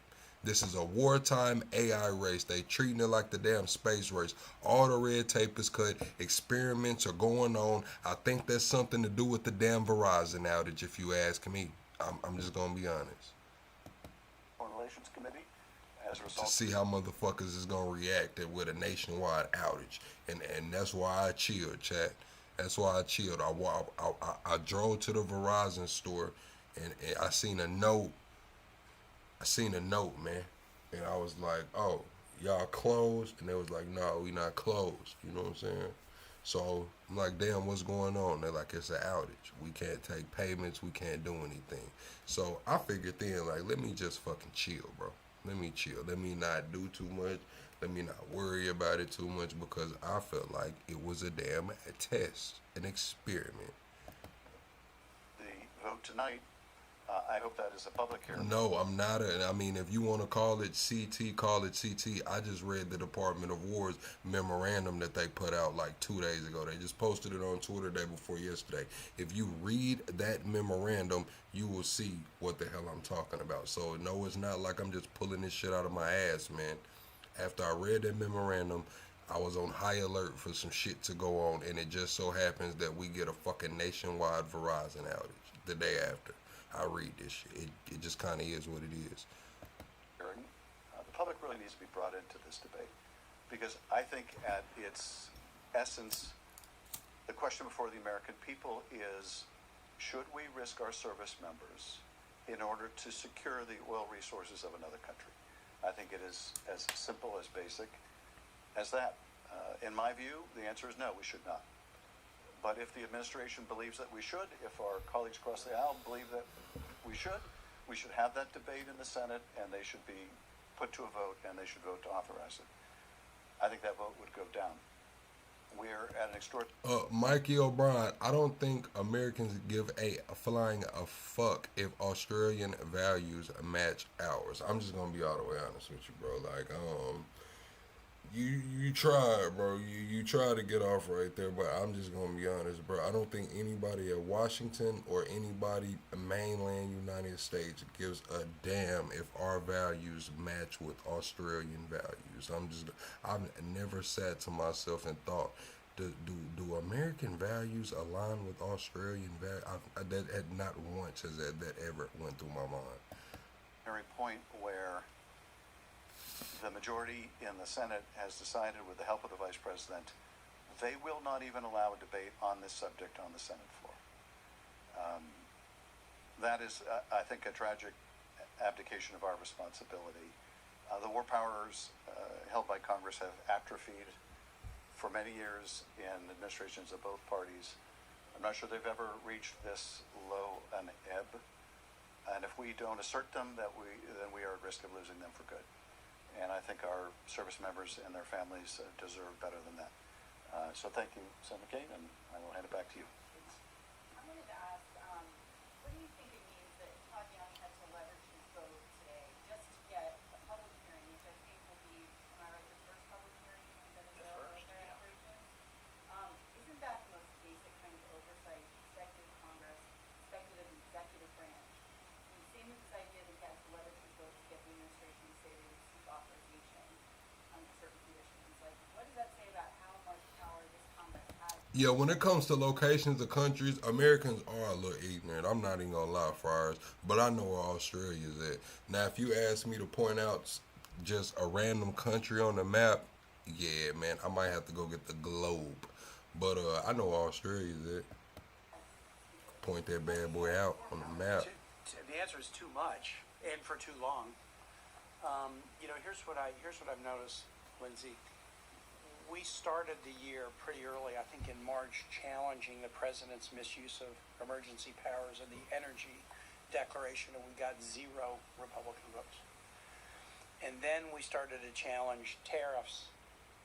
This is a wartime AI race. They treating it like the damn space race. All the red tape is cut. Experiments are going on. I think that's something to do with the damn Verizon outage, if you ask me. I'm just gonna be honest. Foreign Relations Committee, as a result, To see how motherfuckers is gonna react with a nationwide outage, and that's why I chilled, chat. That's why I chilled. I drove to the Verizon store, and I seen a note. Man, and I was like, "Oh, y'all closed?" And they was like, "No, we not closed." You know what I'm saying? So I'm like, "Damn, what's going on?" They're like, "It's an outage. We can't take payments. We can't do anything." So I figured then, like, let me just fucking chill, bro. Let me chill. Let me not do too much. Let me not worry about it too much because I felt like it was a damn test, an experiment. the vote tonight, I hope that is a public hearing. No, I'm not. I mean, if you want to call it CT, call it CT. I just read the Department of War's memorandum that they put out like 2 days ago. They just posted it on Twitter day before yesterday. If you read that memorandum, you will see what the hell I'm talking about. So, no, it's not like I'm just pulling this shit out of my ass, man. After I read that memorandum, I was on high alert for some shit to go on, and it just so happens that we get a fucking nationwide Verizon outage the day after I read this shit. It just kind of is what it is. The public really needs to be brought into this debate because I think at its essence, the question before the American people is, should we risk our service members in order to secure the oil resources of another country? I think it is as simple, as basic as that. In my view, the answer is no, we should not. But if the administration believes that we should, if our colleagues across the aisle believe that we should have that debate in the Senate, and they should be put to a vote, and they should vote to authorize it. I think that vote would go down. We're at an extraordinary... Mikey O'Brien, I don't think Americans give a flying a fuck if Australian values match ours. I'm just gonna be all the way honest with you, bro. Like, you try, bro. You try to get off right there, but I'm just gonna be honest, bro. I don't think anybody at Washington or anybody mainland United States gives a damn if our values match with Australian values. I've never sat to myself and thought, do American values align with Australian values? That had not once has that ever went through my mind. Point where the majority in the Senate has decided, with the help of the Vice President, they will not even allow a debate on this subject on the Senate floor. That is, I think, a tragic abdication of our responsibility. The war powers held by Congress have atrophied for many years in administrations of both parties. I'm not sure they've ever reached this low an ebb. And if we don't assert them, then we are at risk of losing them for good. And I think our service members and their families deserve better than that. So thank you, Senator Kane, and I will hand it back to you. I wanted to ask, what do you think it means that Todd Young had to leverage his vote today just to get a public hearing, which I think will be, am I right, the first public hearing in Venezuela military operations? Isn't that the most basic kind of oversight, executive Congress, executive branch? And the same with this idea that he had to leverage his vote to get the administration to say they would seek authorization under certain conditions. Like, what does that say about how much power this Congress has? Yeah, when it comes to locations of countries, Americans are a little ignorant. I'm not even gonna lie, Friars, but I know where Australia is at. Now, if you ask me to point out just a random country on the map, yeah, man, I might have to go get the globe. But I know where Australia is at. Point that bad boy out on the map. The answer is too much and for too long. Here's what I've noticed, Lindsay. We started the year pretty early, I think in March, challenging the president's misuse of emergency powers and the energy declaration, and we got 0 Republican votes. And then we started to challenge tariffs,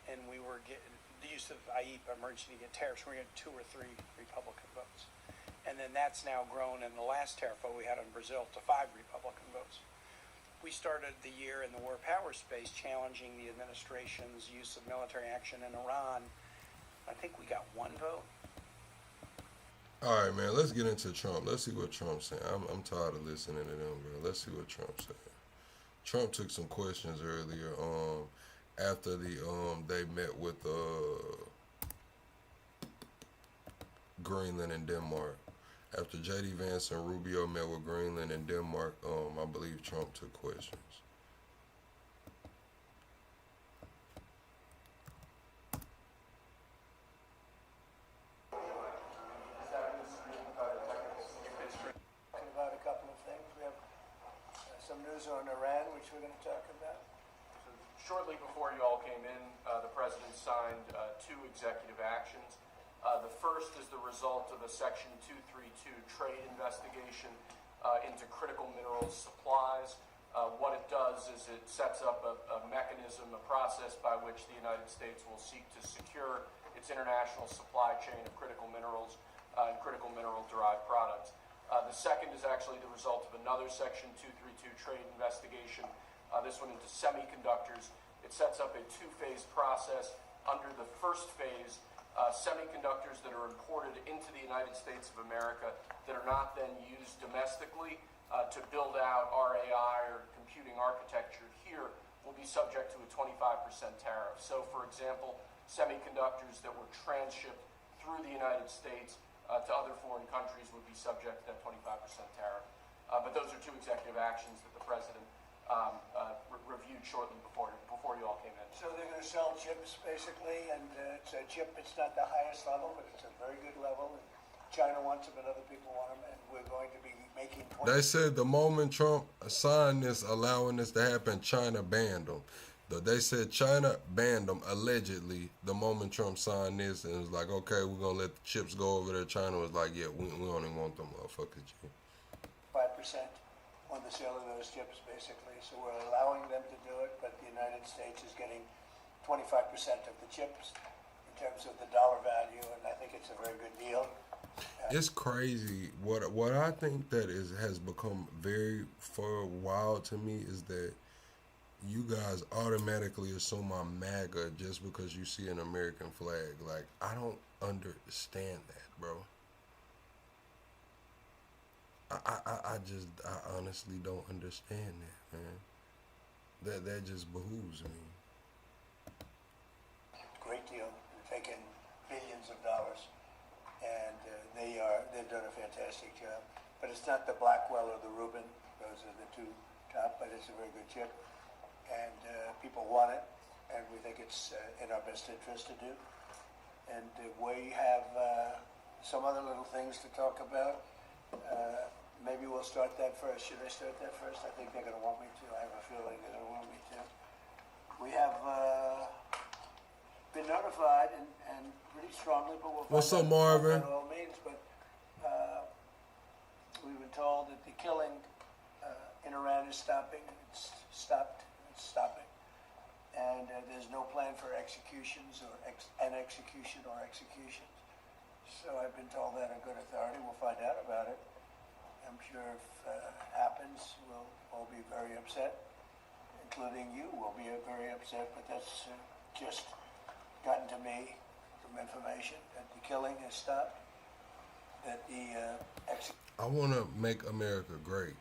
and we were getting the use of IEPA, emergency to get tariffs. We were getting 2 or 3 Republican votes. And then that's now grown in the last tariff vote we had on Brazil to 5 Republican votes. We started the year in the war power space challenging the administration's use of military action in Iran. I think we got 1 vote. All right, man, let's get into Trump. Let's see what Trump's saying. I'm tired of listening to them, bro. Let's see what Trump's saying. Trump took some questions earlier after they met with Greenland and Denmark. After J.D. Vance and Rubio met with Greenland and Denmark, I believe Trump took questions. About a couple of things. We have some news on Iran, which we're going to talk about. Shortly before you all came in, the president signed 2 executive actions. The first is the result of a Section 232 trade investigation into critical minerals supplies. What it does is it sets up a mechanism, a process by which the United States will seek to secure its international supply chain of critical minerals and critical mineral-derived products. The second is actually the result of another Section 232 trade investigation, this one into semiconductors. It sets up a 2-phase process. Under the first phase, semiconductors that are imported into the United States of America that are not then used domestically to build out RAI or computing architecture here will be subject to a 25% tariff. So, for example, semiconductors that were transshipped through the United States to other foreign countries would be subject to that 25% tariff. But those are 2 executive actions that the president reviewed shortly before you all came in. So they're going to sell chips, basically, and it's a chip. It's not the highest level, but it's a very good level. And China wants them, and other people want them, and we're going to be making. They said the moment Trump signed this, allowing this to happen, China banned them. They said China banned them allegedly the moment Trump signed this, and it was like, okay, we're gonna let the chips go over there. China was like, yeah, we don't even want them motherfuckers. 5% on the sale of those chips, basically. So we're allowing them to do it, but the United States is getting 25% of the chips in terms of the dollar value, and I think it's a very good deal. It's crazy. What I think that has become very for a while to me is that you guys automatically assume I'm MAGA just because you see an American flag. Like, I don't understand that, bro. I honestly don't understand that, man. That just behooves me. Great deal. They're taking billions of dollars, and they've done a fantastic job. But it's not the Blackwell or the Rubin. Those are the 2 top, but it's a very good chip. And people want it, and we think it's in our best interest to do. And we have some other little things to talk about. Maybe we'll start that first. Should I start that first? I think they're going to want me to. I have a feeling they're going to want me to. We have been notified and pretty strongly, but we'll find What's up, out Marvin? what that all means. But we've been told that the killing in Iran is stopping. It's stopped. It's stopping. And there's no plan for executions or executions. So I've been told that on good authority. We'll find out about it. I'm sure if it happens, we'll all be very upset, including you will be very upset. But that's just gotten to me from information that the killing has stopped, that the I want to make America great.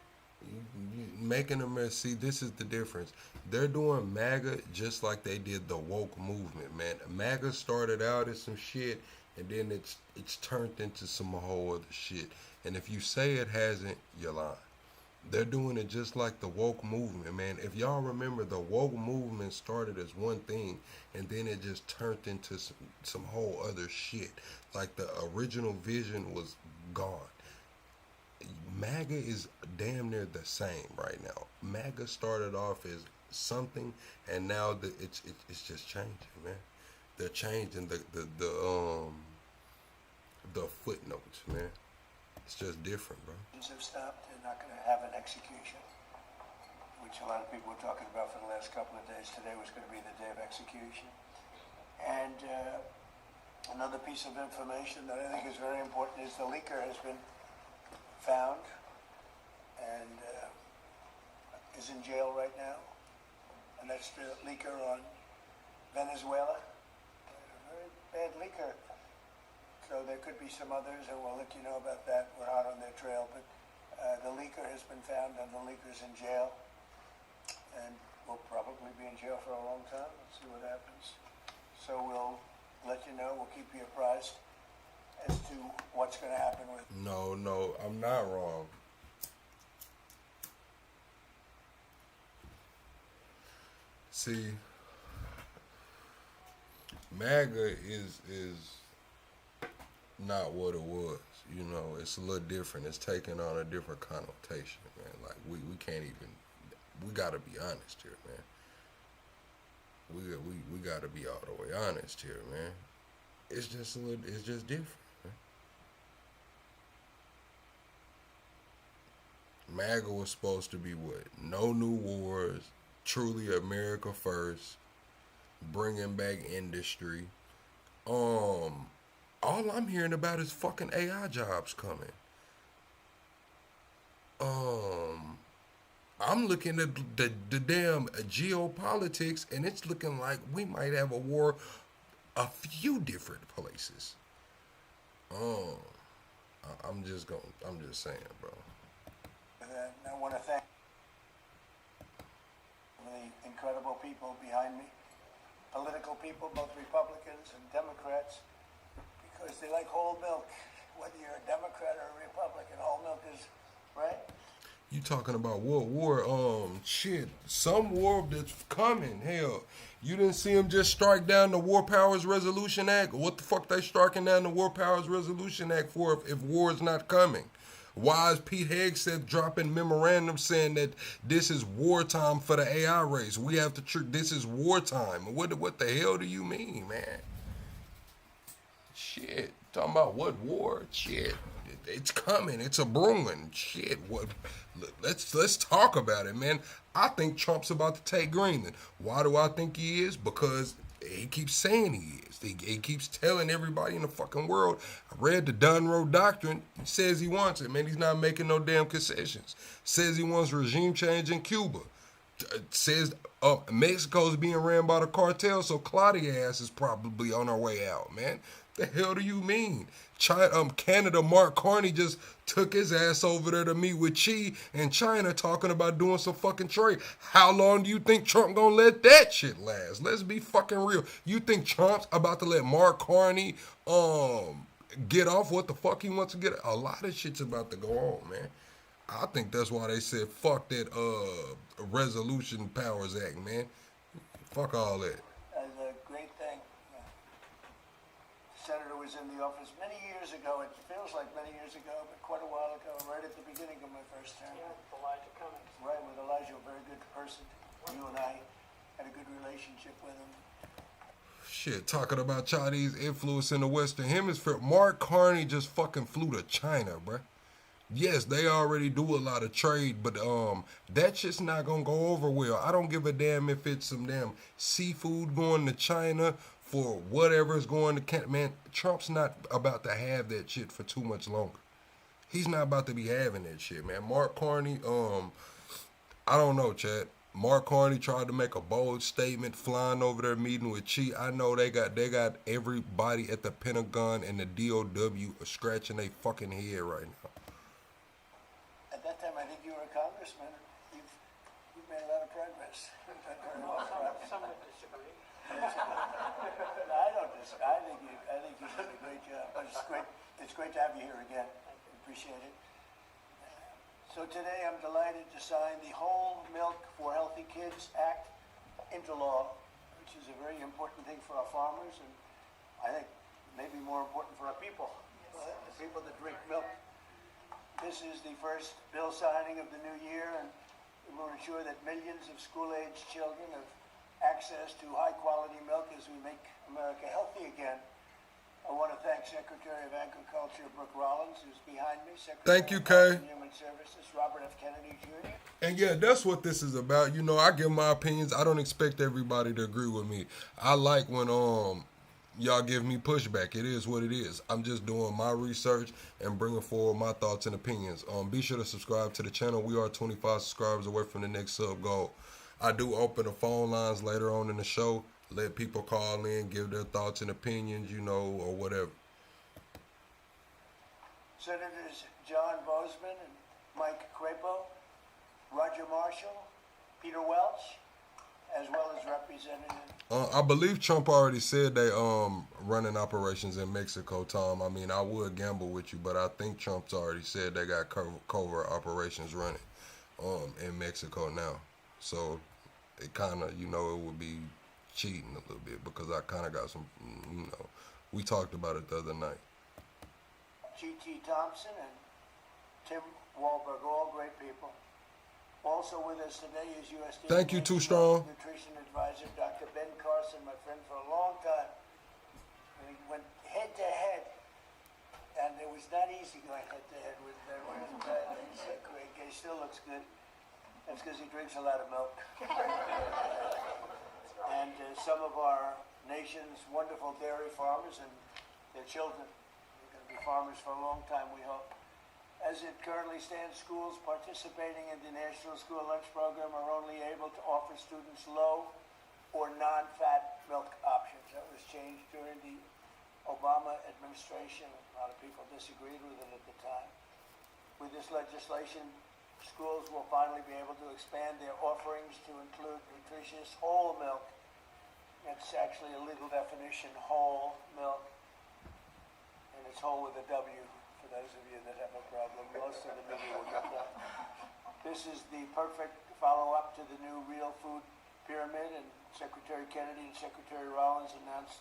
Making America, see, this is the difference. They're doing MAGA just like they did the woke movement, man. MAGA started out as some shit, and then it's turned into some whole other shit. And if you say it hasn't, you're lying. They're doing it just like the woke movement, man. If y'all remember, the woke movement started as one thing, and then it just turned into some whole other shit. Like the original vision was gone. MAGA is damn near the same right now. MAGA started off as something, and now it's just changing, man. They're changing the footnotes, man. It's just different, bro. have stopped. They're not going to have an execution, which a lot of people were talking about for the last couple of days. Today was going to be the day of execution. And another piece of information that I think is very important is the leaker has been found and is in jail right now. And that's the leaker on Venezuela. A very bad leaker. So there could be some others, and we'll let you know about that. We're hot on their trail, but the leaker has been found, and the leaker's in jail, and will probably be in jail for a long time. Let's see what happens. So we'll let you know. We'll keep you apprised as to what's going to happen with. No, I'm not wrong. See, MAGA is not what it was. You know, it's a little different. It's taking on a different connotation, man. Like we can't even. We gotta be honest here, man. We gotta be all the way honest here, man. It's just a little. It's just different, man. MAGA was supposed to be what? No new wars. Truly America first. Bringing back industry. All I'm hearing about is fucking AI jobs coming. I'm looking at the damn geopolitics, and it's looking like we might have a war a few different places. I'm just saying, bro. I want to thank the incredible people behind me, political people, both Republicans and Democrats, because they like whole milk. Whether you're a Democrat or a Republican, whole milk is, right? You talking about war? Shit, some war that's coming. Hell, you didn't see them just strike down the War Powers Resolution Act? What the fuck they striking down the War Powers Resolution Act for if war is not coming? Why is Pete Hegseth dropping memorandums saying that this is wartime for the AI race? We have to treat this is wartime. What the hell do you mean, man? Shit, talking about what war? Shit, it's coming. It's a brewing. Shit, what? Let's talk about it, man. I think Trump's about to take Greenland. Why do I think he is? Because he keeps saying he is. He keeps telling everybody in the fucking world. I read the Dunroe Doctrine. He says he wants it, man. He's not making no damn concessions. Says he wants regime change in Cuba. Says Mexico's being ran by the cartel, so Claudia ass is probably on her way out, man. The hell do you mean? Canada, Mark Carney just took his ass over there to meet with Xi in China talking about doing some fucking trade. How long do you think Trump gonna let that shit last? Let's be fucking real. You think Trump's about to let Mark Carney get off what the fuck he wants to get? A lot of shit's about to go on, man. I think that's why they said fuck that Resolution Powers Act, man. Fuck all that. As a great thing. The senator was in the office many years ago. It feels like many years ago, but quite a while ago, right at the beginning of my first term. Yeah, Elijah Cummings. Right, with Elijah, a very good person. You and I had a good relationship with him. Shit, talking about Chinese influence in the Western Hemisphere. Mark Carney just fucking flew to China, bruh. Yes, they already do a lot of trade, but that shit's not gonna go over well. I don't give a damn if it's some damn seafood going to China for whatever's going to Canada. Man, Trump's not about to have that shit for too much longer. He's not about to be having that shit, man. Mark Carney, I don't know, Chad. Mark Carney tried to make a bold statement flying over there meeting with Chi. I know they got everybody at the Pentagon and the DOW scratching their fucking head right now. At that time, I think you were a congressman. You've made a lot of progress. Some would disagree. I don't disagree. I think you did a great job. But it's great to have you here again. Appreciate it. So today I'm delighted to sign the Whole Milk for Healthy Kids Act into law, which is a very important thing for our farmers, and I think maybe more important for our people, the people that drink milk. This is the first bill signing of the new year, and it will ensure that millions of school-aged children have access to high-quality milk as we make America healthy again. I want to thank Secretary of Agriculture Brooke Rollins, who's behind me. Secretary Thank you, of Kay. Health and Human Services Robert F. Kennedy Jr. And yeah, that's what this is about. You know, I give my opinions. I don't expect everybody to agree with me. I like when y'all give me pushback. It is what it is. I'm just doing my research and bringing forward my thoughts and opinions. Be sure to subscribe to the channel. We are 25 subscribers away from the next sub goal. I do open the phone lines later on in the show. Let people call in, give their thoughts and opinions, you know, or whatever. Senators John Bozeman and Mike Crapo, Roger Marshall, Peter Welch, as well as Representative. I believe Trump already said they running operations in Mexico, Tom. I mean, I would gamble with you, but I think Trump's already said they got covert operations running in Mexico now. So it kind of, you know, it would be cheating a little bit because I kind of got some, you know, we talked about it the other night. G.T. Thompson and Tim Wahlberg, all great people. Also with us today is USDA Thank you, Too Strong. Nutrition Advisor Dr. Ben Carson, my friend for a long time. We went head to head, and it was not easy going head to head with Ben. He's great. He still looks good. That's because he drinks a lot of milk. And some of our nation's wonderful dairy farmers and their children. They're going to be farmers for a long time, we hope. As it currently stands, schools participating in the National School Lunch Program are only able to offer students low or non-fat milk options. That was changed during the Obama administration. A lot of people disagreed with it at the time. With this legislation, schools will finally be able to expand their offerings to include nutritious whole milk. It's actually a legal definition, whole milk. And it's whole with a W, for those of you that have a problem. Most of the media will get that. This is the perfect follow-up to the new Real Food Pyramid, and Secretary Kennedy and Secretary Rollins announced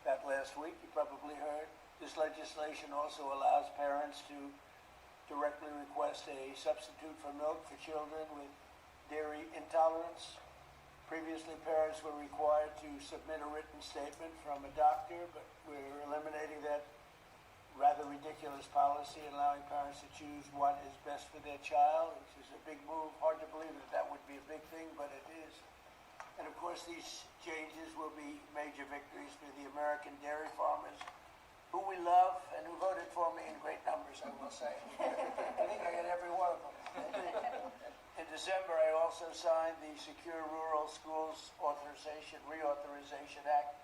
that last week. You probably heard. This legislation also allows parents to directly request a substitute for milk for children with dairy intolerance. Previously, parents were required to submit a written statement from a doctor, but we're eliminating that rather ridiculous policy, allowing parents to choose what is best for their child, which is a big move. Hard to believe that that would be a big thing, but it is. And of course, these changes will be major victories for the American dairy farmers, who we love and who voted for me in great numbers, I will say. I think I got every one of them. In December, I also signed the Secure Rural Schools Reauthorization Act,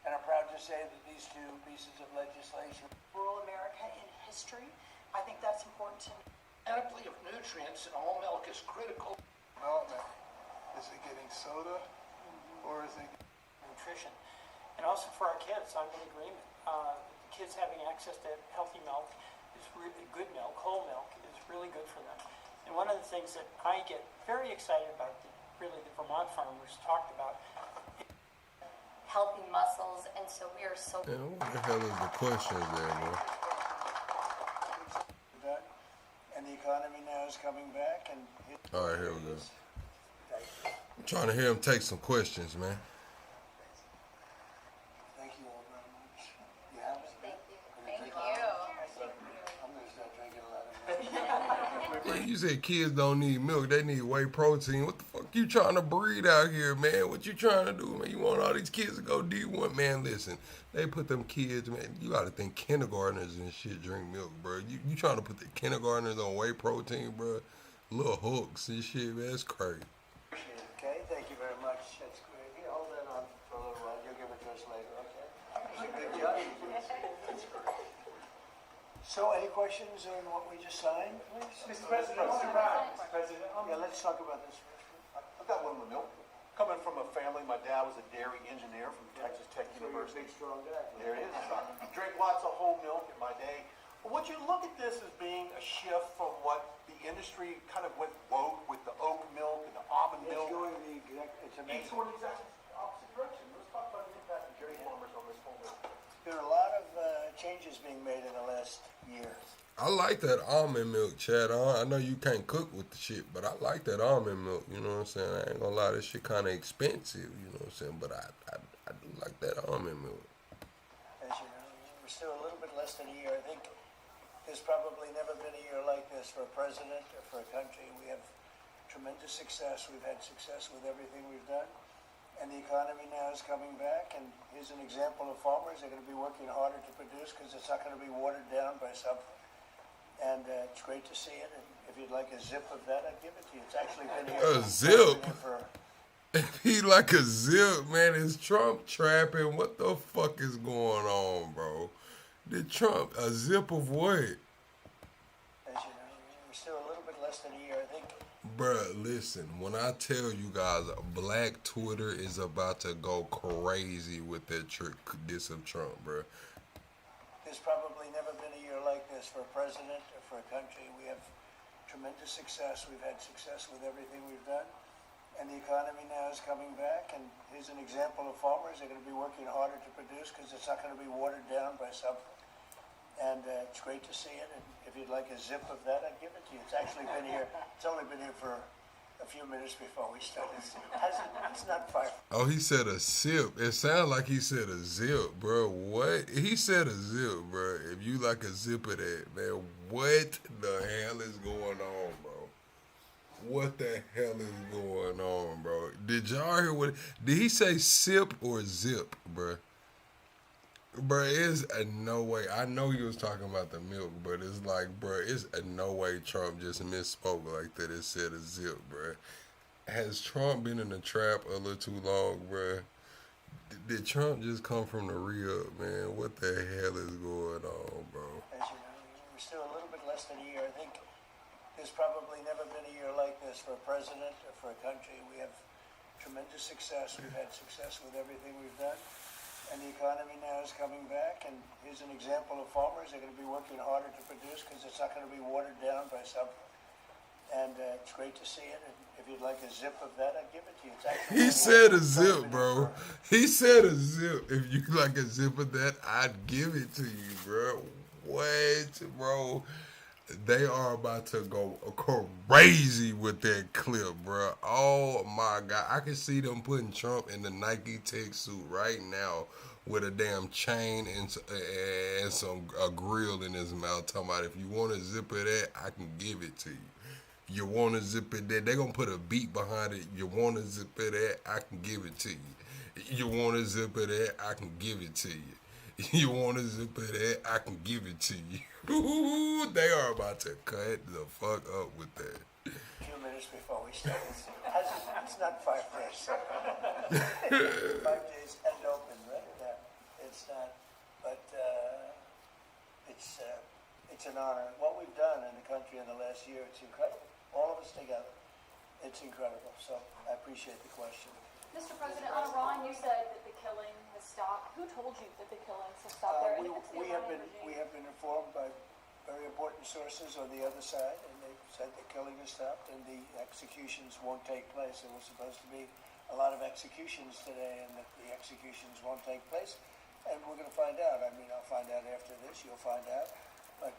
and I'm proud to say that these two pieces of legislation. Rural America in history. I think that's important to me. Panoply of nutrients in all milk is critical. Development. Is it getting soda or is it nutrition? And also for our kids, I'm in agreement. Kids having access to healthy milk is really good milk, whole milk is really good for them. And one of the things that I get very excited about, the Vermont farmers talked about, healthy muscles, and so we are so. Yeah, what the hell is the question there, man? And the economy now is coming back. And all right, here we go. I'm trying to hear him take some questions, man. Yeah, you said kids don't need milk, they need whey protein. What the fuck you trying to breed out here, man? What you trying to do, man? You want all these kids to go D1? Man, listen, they put them kids, man, you gotta think kindergartners and shit drink milk, bro. You trying to put the kindergartners on whey protein, bro? Little hooks and shit, man, that's crazy. Okay, thank you very much. That's great. Here, hold that on for a little while. You'll give it to us later, okay? Good job. That's great. So, any questions on what we just signed, please? Mr. President, Mr. President, Yeah, let's talk about this first. I've got one with milk. Coming from a family, my dad was a dairy engineer from Texas Tech University. Big, strong guy. There it is. Drank lots of whole milk in my day. But would you look at this as being a shift from what the industry kind of went woke with the oat milk and the almond milk? It's going the exact, it's It's amazing. going the exact opposite direction. Let's talk about the impact of dairy farmers on this whole milk. There are a lot of changes being made in the last year. I like that almond milk, Chad. I know you can't cook with the shit, but I like that almond milk. You know what I'm saying? I ain't gonna lie, this shit kind of expensive. You know what I'm saying? But I do like that almond milk. As you know, we're still a little bit less than a year. I think there's probably never been a year like this for a president or for a country. We have tremendous success. We've had success with everything we've done. And the economy now is coming back. And here's an example of farmers. They're going to be working harder to produce because it's not going to be watered down by something. And it's great to see it. And if you'd like a zip of that, I'd give it to you. It's actually been here. A zip? Been here for If he like a zip, man, is Trump trapping? What the fuck is going on, bro? Did Trump, a zip of what? As you know, we're still a little bit less than a year. I think Bruh, listen, when I tell you guys, Black Twitter is about to go crazy with that diss of Trump, bruh. there's probably never been a year like this for a president or for a country. We have tremendous success. We've had success with everything we've done. And the economy now is coming back. And here's an example of farmers. They're going to be working harder to produce because it's not going to be watered down by something. And it's great to see it. And if you'd like a zip of that, I'd give it to you. It's actually been here. It's only been here for a few minutes before we started. It's not far. Oh, he said a sip. It sounded like he said a zip, bro. What? He said a zip, bro. If you like a zip of that, man, what the hell is going on, bro? What the hell is going on, bro? Did y'all hear what? Did he say sip or zip, bro? Bro, it's a no way. I know he was talking about the milk, but it's like, bro, it's a no way Trump just misspoke like that. It said a zip, bro. Has Trump been in the trap a little too long, bro? Did Trump just come from the re-up, man? What the hell is going on, bro? As you know, we're still a little bit less than a year. I think there's probably never been a year like this for a president or for a country. We have tremendous success. We've had success with everything we've done. And the economy now is coming back. And here's an example of farmers. They're going to be working harder to produce because it's not going to be watered down by something. And it's great to see it. And if you'd like a zip of that, I'd give it to you. It's actually He said a zip, bro. He said a zip. If you like a zip of that, I'd give it to you, bro. What, bro? They are about to go crazy with that clip, bro. Oh my God. I can see them putting Trump in the Nike Tech suit right now with a damn chain and a grill in his mouth talking about, if you want a zip of that, I can give it to you. You want a zip of that? They're going to put a beat behind it. You want a zip of that? I can give it to you. You want a zip of that? I can give it to you. You want a zip of that? I can give it to you. They are about to cut the fuck up with that. A few minutes before we started. It's not 5 days. 5 days and open, right? Yeah, it's not. But it's an honor. What we've done in the country in the last year, it's incredible. All of us together. It's incredible. So I appreciate the question. Mr. President, on Iran, you said that the killing has stopped. Who told you that the killings have stopped there? We have been informed by very important sources on the other side, and they said the killing has stopped and the executions won't take place. There was supposed to be a lot of executions today, and that the executions won't take place. And we're going to find out. I mean, I'll find out after this. You'll find out. But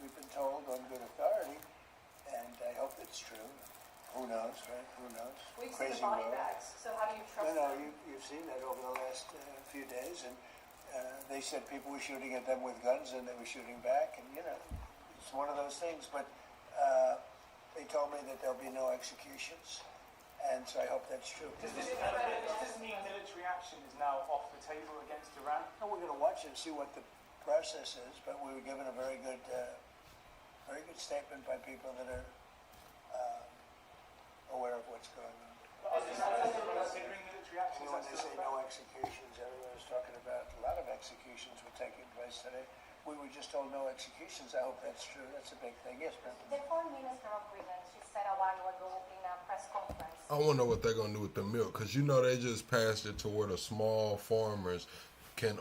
we've been told on good authority, and I hope it's true. Who knows, right? Who knows? We've seen the body bags, so how do you trust them? You've seen that over the last few days, and they said people were shooting at them with guns, and they were shooting back, and, you know, it's one of those things. But They told me that there'll be no executions, and so I hope that's true. Does this mean military action is now off the table against Iran? No, we're going to watch and see what the process is, but we were given a very good statement by people that are aware of what's going on. Considering military action, when they say no executions, everyone is talking about a lot of executions were taking place today. We were just told no executions. I hope that's true. That's a big thing. Yes, ma'am. The Foreign Minister of Greenland, she said a while ago in a press conference. I want to know what they're going to do with the milk, because you know they just passed it to where the small farmers can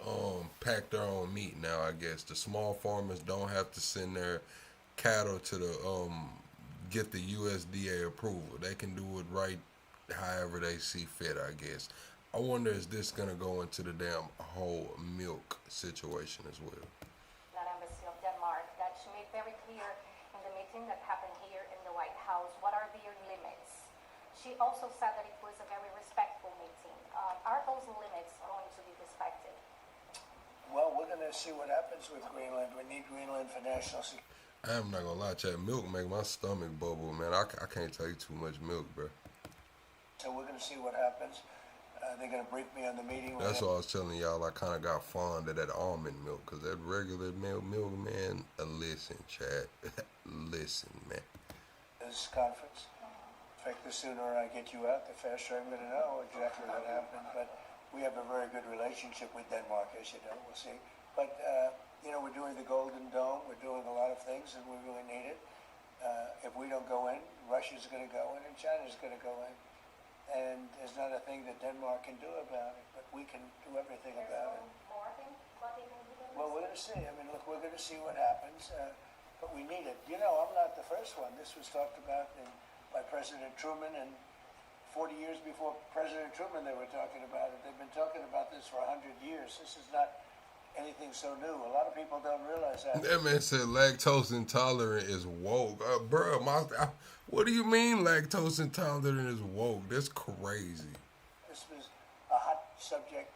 pack their own meat now, I guess. The small farmers don't have to send their cattle to the get the USDA approval. They can do it right however they see fit, I guess. I wonder, is this going to go into the damn whole milk situation as well? The Embassy of Denmark, that she made very clear in the meeting that happened here in the White House what are their limits. She also said that it was a very respectful meeting. Are those limits going to be respected? Well, we're going to see what happens with Greenland. We need Greenland for national security. I'm not going to lie to you, milk make my stomach bubble, man. I can't take too much milk, bro. So we're going to see what happens. They're going to brief me on the meeting. That's what I was telling y'all. I kind of got fond of that almond milk, because that regular milk, man, listen, Chad. Listen, man. This conference. In fact, the sooner I get you out, the faster I'm going to know exactly what happened. But we have a very good relationship with Denmark, as you know. We'll see. But, you know, we're doing the Golden Dome. We're doing a lot of things, and we really need it. If we don't go in, Russia's going to go in, and China's going to go in. And there's not a thing that Denmark can do about it, but we can do everything about it. Well, we're going to see. I mean, look, we're going to see what happens, but we need it. You know, I'm not the first one. This was talked about by President Truman, and 40 years before President Truman, they were talking about it. They've been talking about this for 100 years. This is not anything so new. A lot of people don't realize that. That man said lactose intolerant is woke. Bro, what do you mean lactose intolerant is woke? That's crazy. This was a hot subject,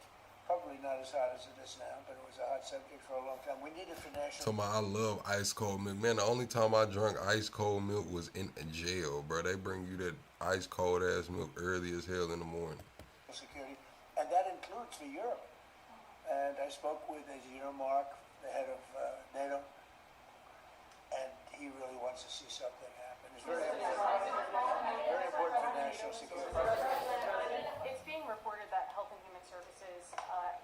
probably not as hot as it is now, but it was a hot subject for a long time. We need it for national... I love ice cold milk. Man, the only time I drank ice cold milk was in jail, bro. They bring you that ice cold ass milk early as hell in the morning. Security, and that includes for Europe. And I spoke with, as you know, Mark, the head of NATO, and he really wants to see something happen. It's very important for national security. It's being reported that Health and Human Services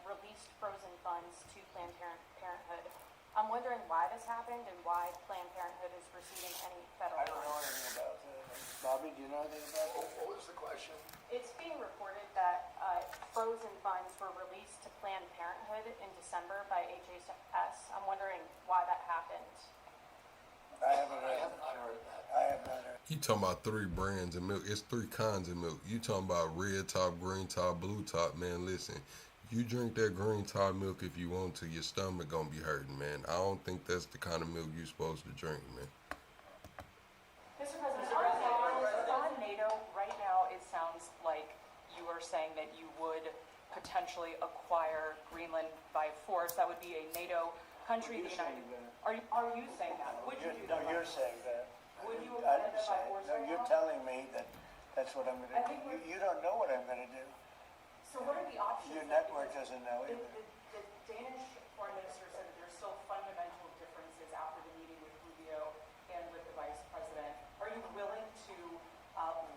released frozen funds to Planned Parenthood. I'm wondering why this happened and why Planned Parenthood is receiving any federal funds. I don't know anything about that. Bobby, do you know anything about that? What was the question? It's being reported that frozen funds were released to Planned Parenthood in December by HHS. I'm wondering why that happened. I haven't heard that. I have not heard. You talking about 3 brands of milk. It's 3 kinds of milk. You talking about red top, green top, blue top. Man, listen. You drink that green top milk if you want to. Your stomach gonna be hurting, man. I don't think that's the kind of milk you're supposed to drink, man. Mr. President, on NATO, right now it sounds like you are saying that you would potentially acquire Greenland by force. That would be a NATO country. The United. Are you saying that? Would you do that? No, you're saying that. Would you I acquire didn't that say by force? it. No, you're telling me that that's what I'm going to do. You don't know what I'm going to do. So what are the options? Your network doesn't know either. The Danish foreign minister said that there's still fundamental differences after the meeting with Rubio and with the vice president. Are you willing to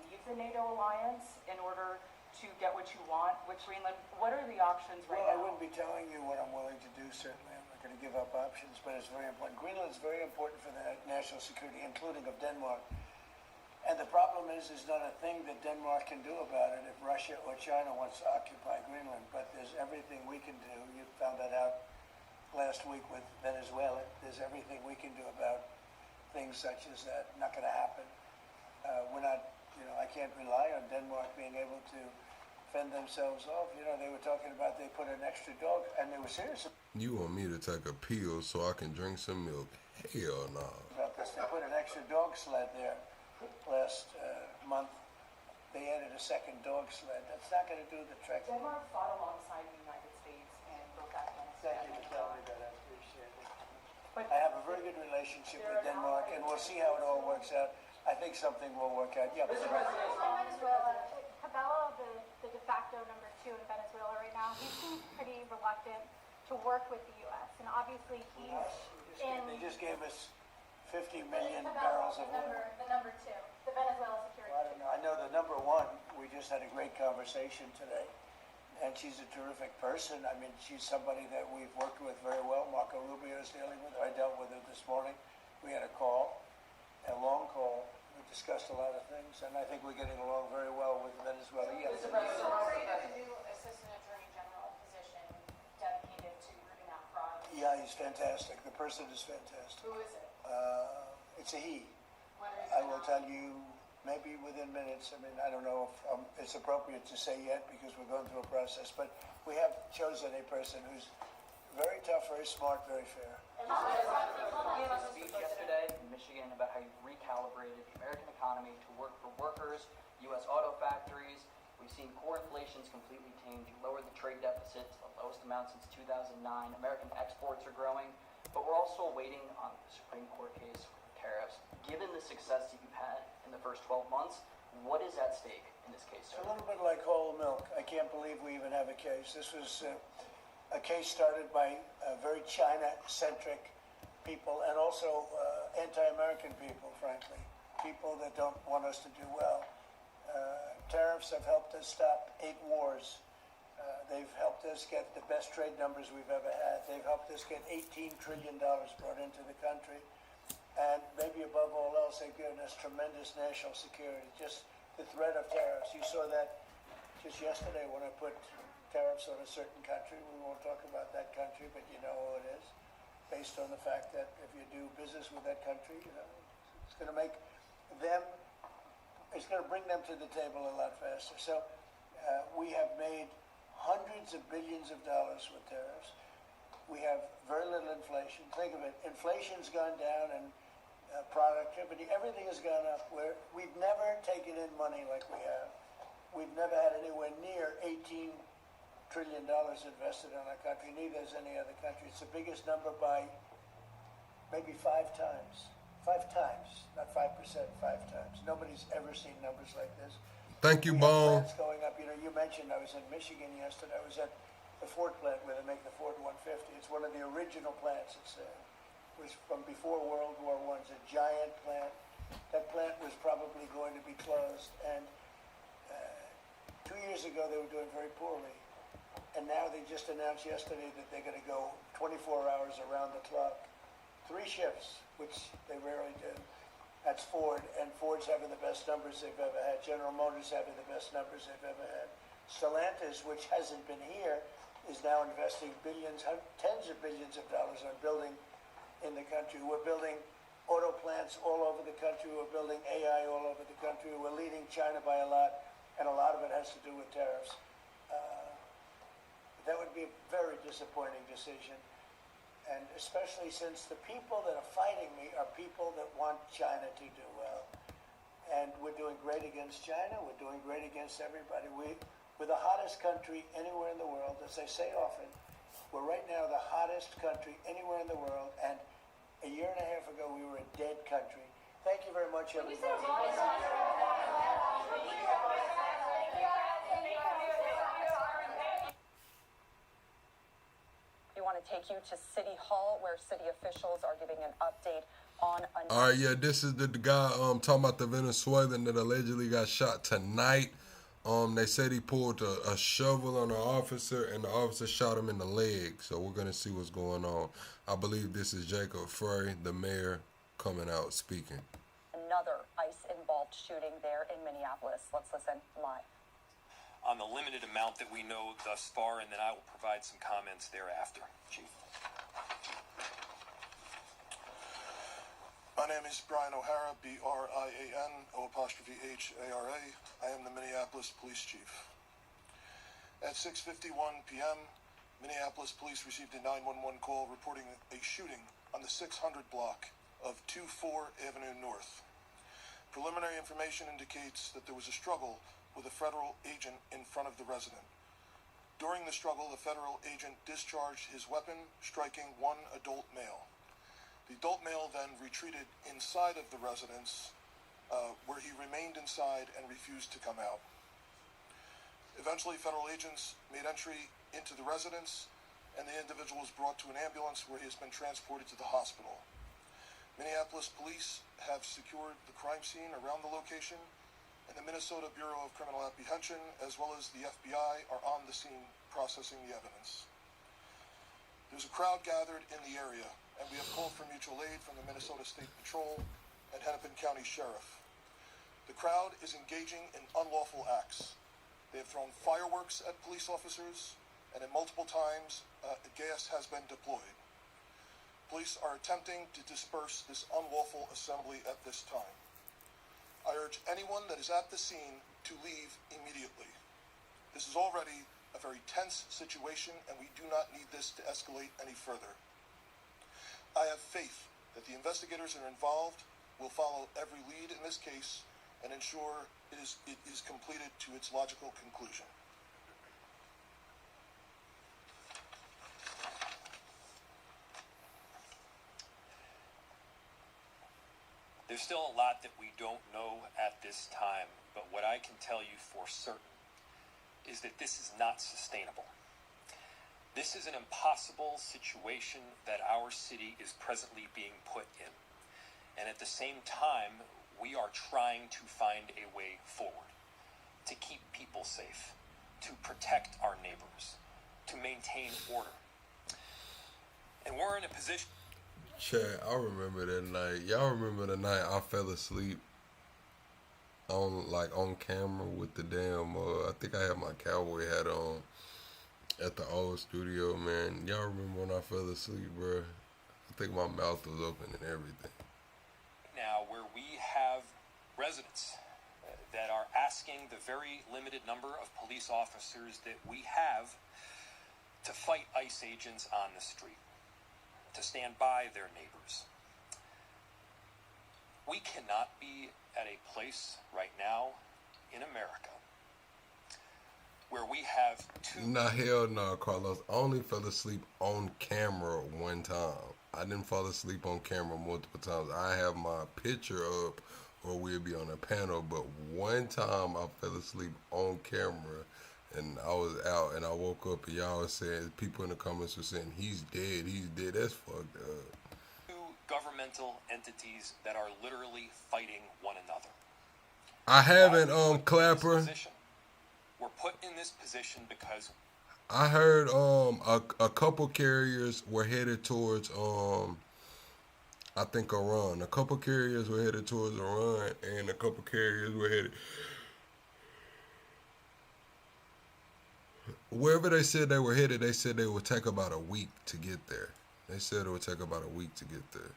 leave the NATO alliance in order to get what you want with Greenland? What are the options right now? Well, I wouldn't be telling you what I'm willing to do, certainly. I'm not going to give up options, but it's very important. Greenland's very important for the national security, including of Denmark. And the problem is, there's not a thing that Denmark can do about it if Russia or China wants to occupy Greenland. But there's everything we can do. You found that out last week with Venezuela. There's everything we can do about things such as that. Not going to happen. We're not, you know, I can't rely on Denmark being able to fend themselves off. You know, they were talking about they put an extra dog, and they were serious You want me to take a pill so I can drink some milk? Hell no. About this. They put an extra dog sled there. Last month, they added a second dog sled. That's not going to do the trick. Denmark fought alongside the United States and built Afghanistan. Thank you for telling me that. I appreciate it. I have a very good relationship with Denmark, and we'll see how it all works out. I think something will work out. Yeah. Mr. President. Venezuela, Cabello, the de facto number 2 in Venezuela right now, he seems pretty reluctant to work with the U.S. And obviously he's They just gave us 50 million barrels of oil. The number 2, the Venezuela security. I don't know. I know the number 1. We just had a great conversation today, and she's a terrific person. I mean, she's somebody that we've worked with very well. Marco Rubio is dealing with her. I dealt with her this morning. We had a long call. We discussed a lot of things, and I think we're getting along very well with Venezuela. Yeah. Mr. President, a new Assistant Attorney General position dedicated to rooting out fraud. Yeah, he's fantastic. The person is fantastic. Who is it? It's a he. I will tell you maybe within minutes. I mean, I don't know if it's appropriate to say yet because we're going through a process, but we have chosen a person who's very tough, very smart, very fair. You gave a speech yesterday in Michigan about how you recalibrated the American economy to work for workers, U.S. auto factories. We've seen core inflation's completely tamed. You lowered the trade deficit to the lowest amount since 2009. American exports are growing, but we're also waiting on the Supreme Court case with the tariffs. Given the success that you've had in the first 12 months, what is at stake in this case, sir? It's a little bit like whole milk. I can't believe we even have a case. This was a case started by very China-centric people and also anti-American people, frankly, people that don't want us to do well. Tariffs have helped us stop 8 wars. They've helped us get the best trade numbers we've ever had. They've helped us get $18 trillion brought into the country. And maybe above all else, they've given us tremendous national security. Just the threat of tariffs. You saw that just yesterday when I put tariffs on a certain country. We won't talk about that country, but you know who it is. Based on the fact that if you do business with that country, you know, it's going to make them, it's going to bring them to the table a lot faster. So we have made hundreds of billions of dollars with tariffs. We have very little inflation. Think of it, inflation's gone down and productivity, everything has gone up. We've never taken in money like we have. We've never had anywhere near $18 trillion invested in our country, neither has any other country. It's the biggest number by maybe 5 times. 5 times, not 5%, 5 times. Nobody's ever seen numbers like this. Thank you, Bone. Plants going up. You know, you mentioned I was in Michigan yesterday. I was at the Ford plant where they make the Ford 150. It's one of the original plants. It was from before World War I. It's a giant plant. That plant was probably going to be closed. And 2 years ago, they were doing very poorly. And now they just announced yesterday that they're going to go 24 hours around the clock. 3 shifts, which they rarely do. That's Ford, and Ford's having the best numbers they've ever had. General Motors having the best numbers they've ever had. Stellantis, which hasn't been here, is now investing billions, tens of billions of dollars on building in the country. We're building auto plants all over the country. We're building AI all over the country. We're leading China by a lot, and a lot of it has to do with tariffs. That would be a very disappointing decision, and especially since the people that are fighting me are people that want China to do well. And we're doing great against China. We're doing great against everybody. We're the hottest country anywhere in the world. As I say often, we're right now the hottest country anywhere in the world, and a year and a half ago we were a dead country. Thank you very much, everybody. We want to take you to City Hall, where city officials are giving an update on a... All right, yeah, this is the guy talking about the Venezuelan that allegedly got shot tonight. They said he pulled a shovel on an officer, and the officer shot him in the leg. So we're going to see what's going on. I believe this is Jacob Frey, the mayor, coming out speaking. Another ICE-involved shooting there in Minneapolis. Let's listen live. On the limited amount that we know thus far, and then I will provide some comments thereafter. Chief. My name is Brian O'Hara, B-R-I-A-N, O''H-A-R-A. I am the Minneapolis Police Chief. At 6:51 p.m., Minneapolis Police received a 911 call reporting a shooting on the 600 block of 24 Avenue North. Preliminary information indicates that there was a struggle with a federal agent in front of the resident. During the struggle, the federal agent discharged his weapon, striking one adult male. The adult male then retreated inside of the residence, where he remained inside and refused to come out. Eventually, federal agents made entry into the residence, and the individual was brought to an ambulance where he has been transported to the hospital. Minneapolis police have secured the crime scene around the location, and the Minnesota Bureau of Criminal Apprehension, as well as the FBI, are on the scene processing the evidence. There's a crowd gathered in the area, and we have called for mutual aid from the Minnesota State Patrol and Hennepin County Sheriff. The crowd is engaging in unlawful acts. They have thrown fireworks at police officers, and at multiple times, gas has been deployed. Police are attempting to disperse this unlawful assembly at this time. I urge anyone that is at the scene to leave immediately. This is already a very tense situation, and we do not need this to escalate any further. I have faith that the investigators that are involved will follow every lead in this case and ensure it is completed to its logical conclusion. There's still a lot that we don't know at this time, but what I can tell you for certain is that this is not sustainable. This is an impossible situation that our city is presently being put in. And at the same time, we are trying to find a way forward, to keep people safe, to protect our neighbors, to maintain order. And we're in a position... Chad, I remember that night. Y'all remember the night I fell asleep on camera with the damn, I think I had my cowboy hat on at the old studio, man. Y'all remember when I fell asleep, bro? I think my mouth was open and everything. Now, where we have residents that are asking the very limited number of police officers that we have to fight ICE agents on the street, to stand by their neighbors. We cannot be at a place right now in America where we have two... Nah, hell no, Carlos. I only fell asleep on camera one time. I didn't fall asleep on camera multiple times. I have my picture up or we'll be on a panel, but one time I fell asleep on camera and I was out and I woke up and y'all was saying, people in the comments were saying, he's dead. That's fucked up. Two governmental entities that are literally fighting one another. I haven't, Clapper. We're put in this position because I heard a couple carriers were headed towards I think Iran. A couple carriers were headed towards Iran and a couple carriers were headed wherever they said they were headed. They said they would take about a week to get there. They said it would take about a week to get there.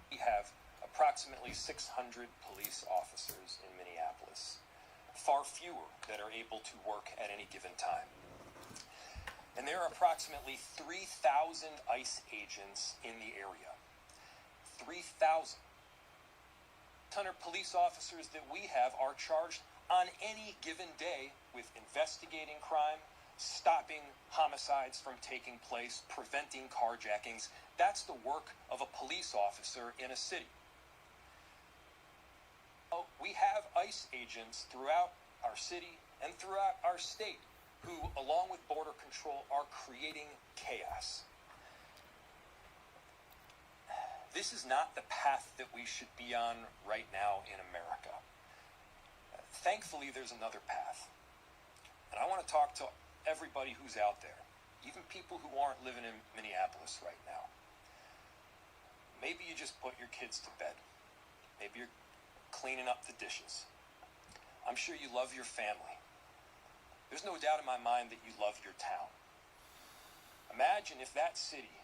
We have approximately 600 police officers in Minneapolis. Far fewer that are able to work at any given time. And there are approximately 3,000 ICE agents in the area. 3,000. 600 police officers that we have are charged on any given day with investigating crime, stopping homicides from taking place, preventing carjackings. That's the work of a police officer in a city. We have ICE agents throughout our city and throughout our state who, along with Border Control, are creating chaos. This is not the path that we should be on right now in America. Thankfully, there's another path. And I want to talk to everybody who's out there, even people who aren't living in Minneapolis right now. Maybe you just put your kids to bed. Maybe you're cleaning up the dishes. I'm sure you love your family. There's no doubt in my mind that you love your town. Imagine if that city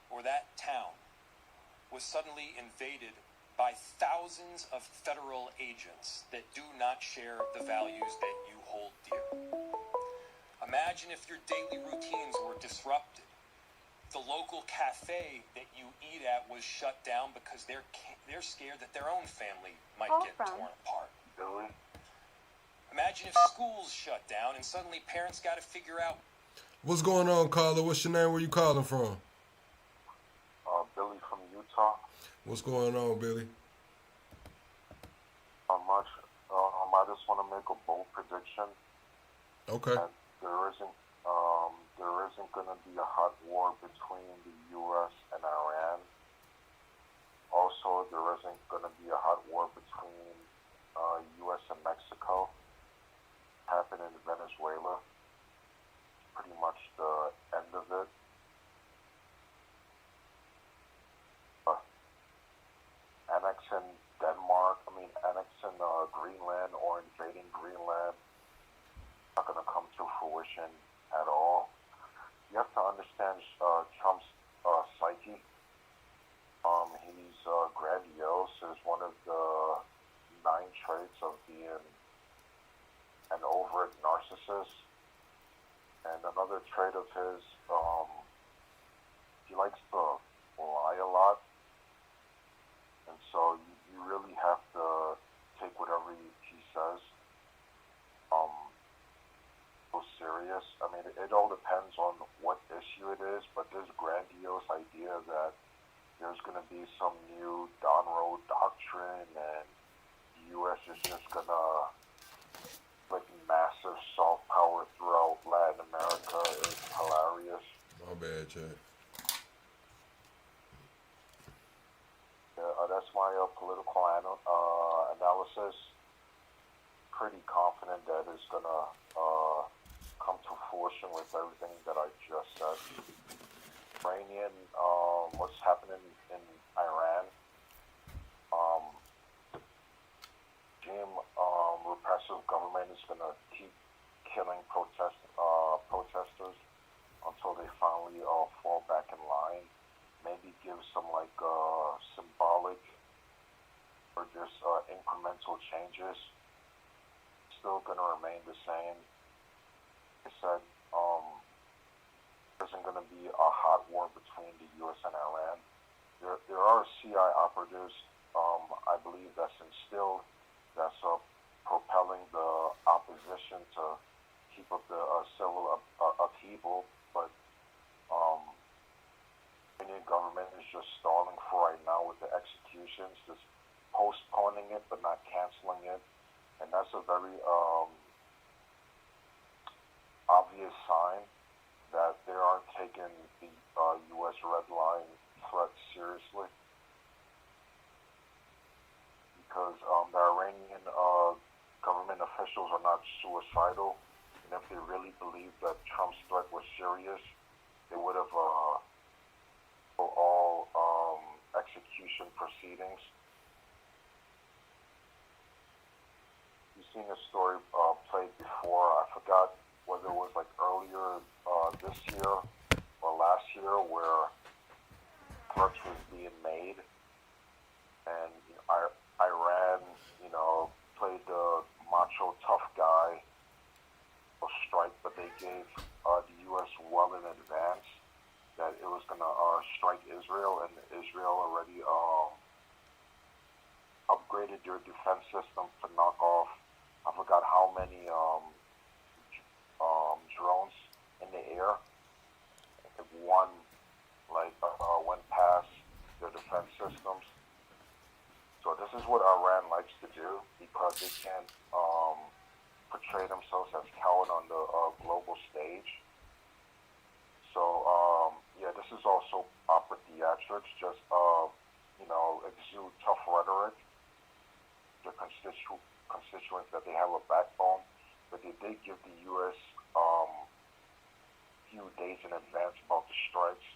or that town was suddenly invaded by thousands of federal agents that do not share the values that you hold dear. Imagine if your daily routines were disrupted. The local cafe that you eat at was shut down because they're scared that their own family might get torn apart. Billy? Imagine if schools shut down and suddenly parents got to figure out... What's going on, caller? What's your name? Where you calling from? Billy from Utah. sir? What's going on, Billy? Not much. I just want to make a bold prediction. Okay. That there isn't going to be a hot war between the U.S. and Iran. Also, there isn't going to be a hot war between U.S. and Mexico. Happened in Venezuela. Pretty much the end of it. Annexing Greenland or invading Greenland, not going to come to fruition at all. You have to understand Trump's psyche. He's grandiose. Is one of the 9 traits of being an overt narcissist. And another trait of his, he likes to lie a lot. And so you really have to take whatever he says so serious. I mean, it all depends on what issue it is, but this grandiose idea that there's going to be some new Don Road doctrine and the U.S. is just going to like massive soft power throughout Latin America is hilarious. My bad, Chad. That's my political analysis. Pretty confident that it's gonna come to fruition with everything that I just said. Iranian, what's happening in Iran? Repressive government is gonna keep killing protesters until they finally fall back in line. Maybe give some symbolic or just incremental changes. Still going to remain the same. I said there isn't going to be a hot war between the U.S. and Iran. There are CIA operatives, I believe, that's instilled, that's propelling the opposition to keep up the civil upheaval, but Indian government is just stalling for right now with the executions, just postponing it but not canceling it, and that's a very obvious sign that they aren't taking the U.S. red line threat seriously, because the Iranian government officials are not suicidal, and if they really believed that Trump's threat was serious, they would have all execution proceedings. You've seen this story played before. I forgot whether it was like earlier this year or last year, where threats was being made, and Iran, played the macho tough guy strike, but they gave the U.S. well in advance that it was going to strike Israel, and Israel already upgraded their defense system to knock off, I forgot how many drones in the air. If one went past their defense systems. So this is what Iran likes to do, because they can't portray themselves as coward on the global stage. So this is also opera theatrics, just exude tough rhetoric. The constituents that they have a backbone, but they did give the U.S. Few days in advance about the strikes.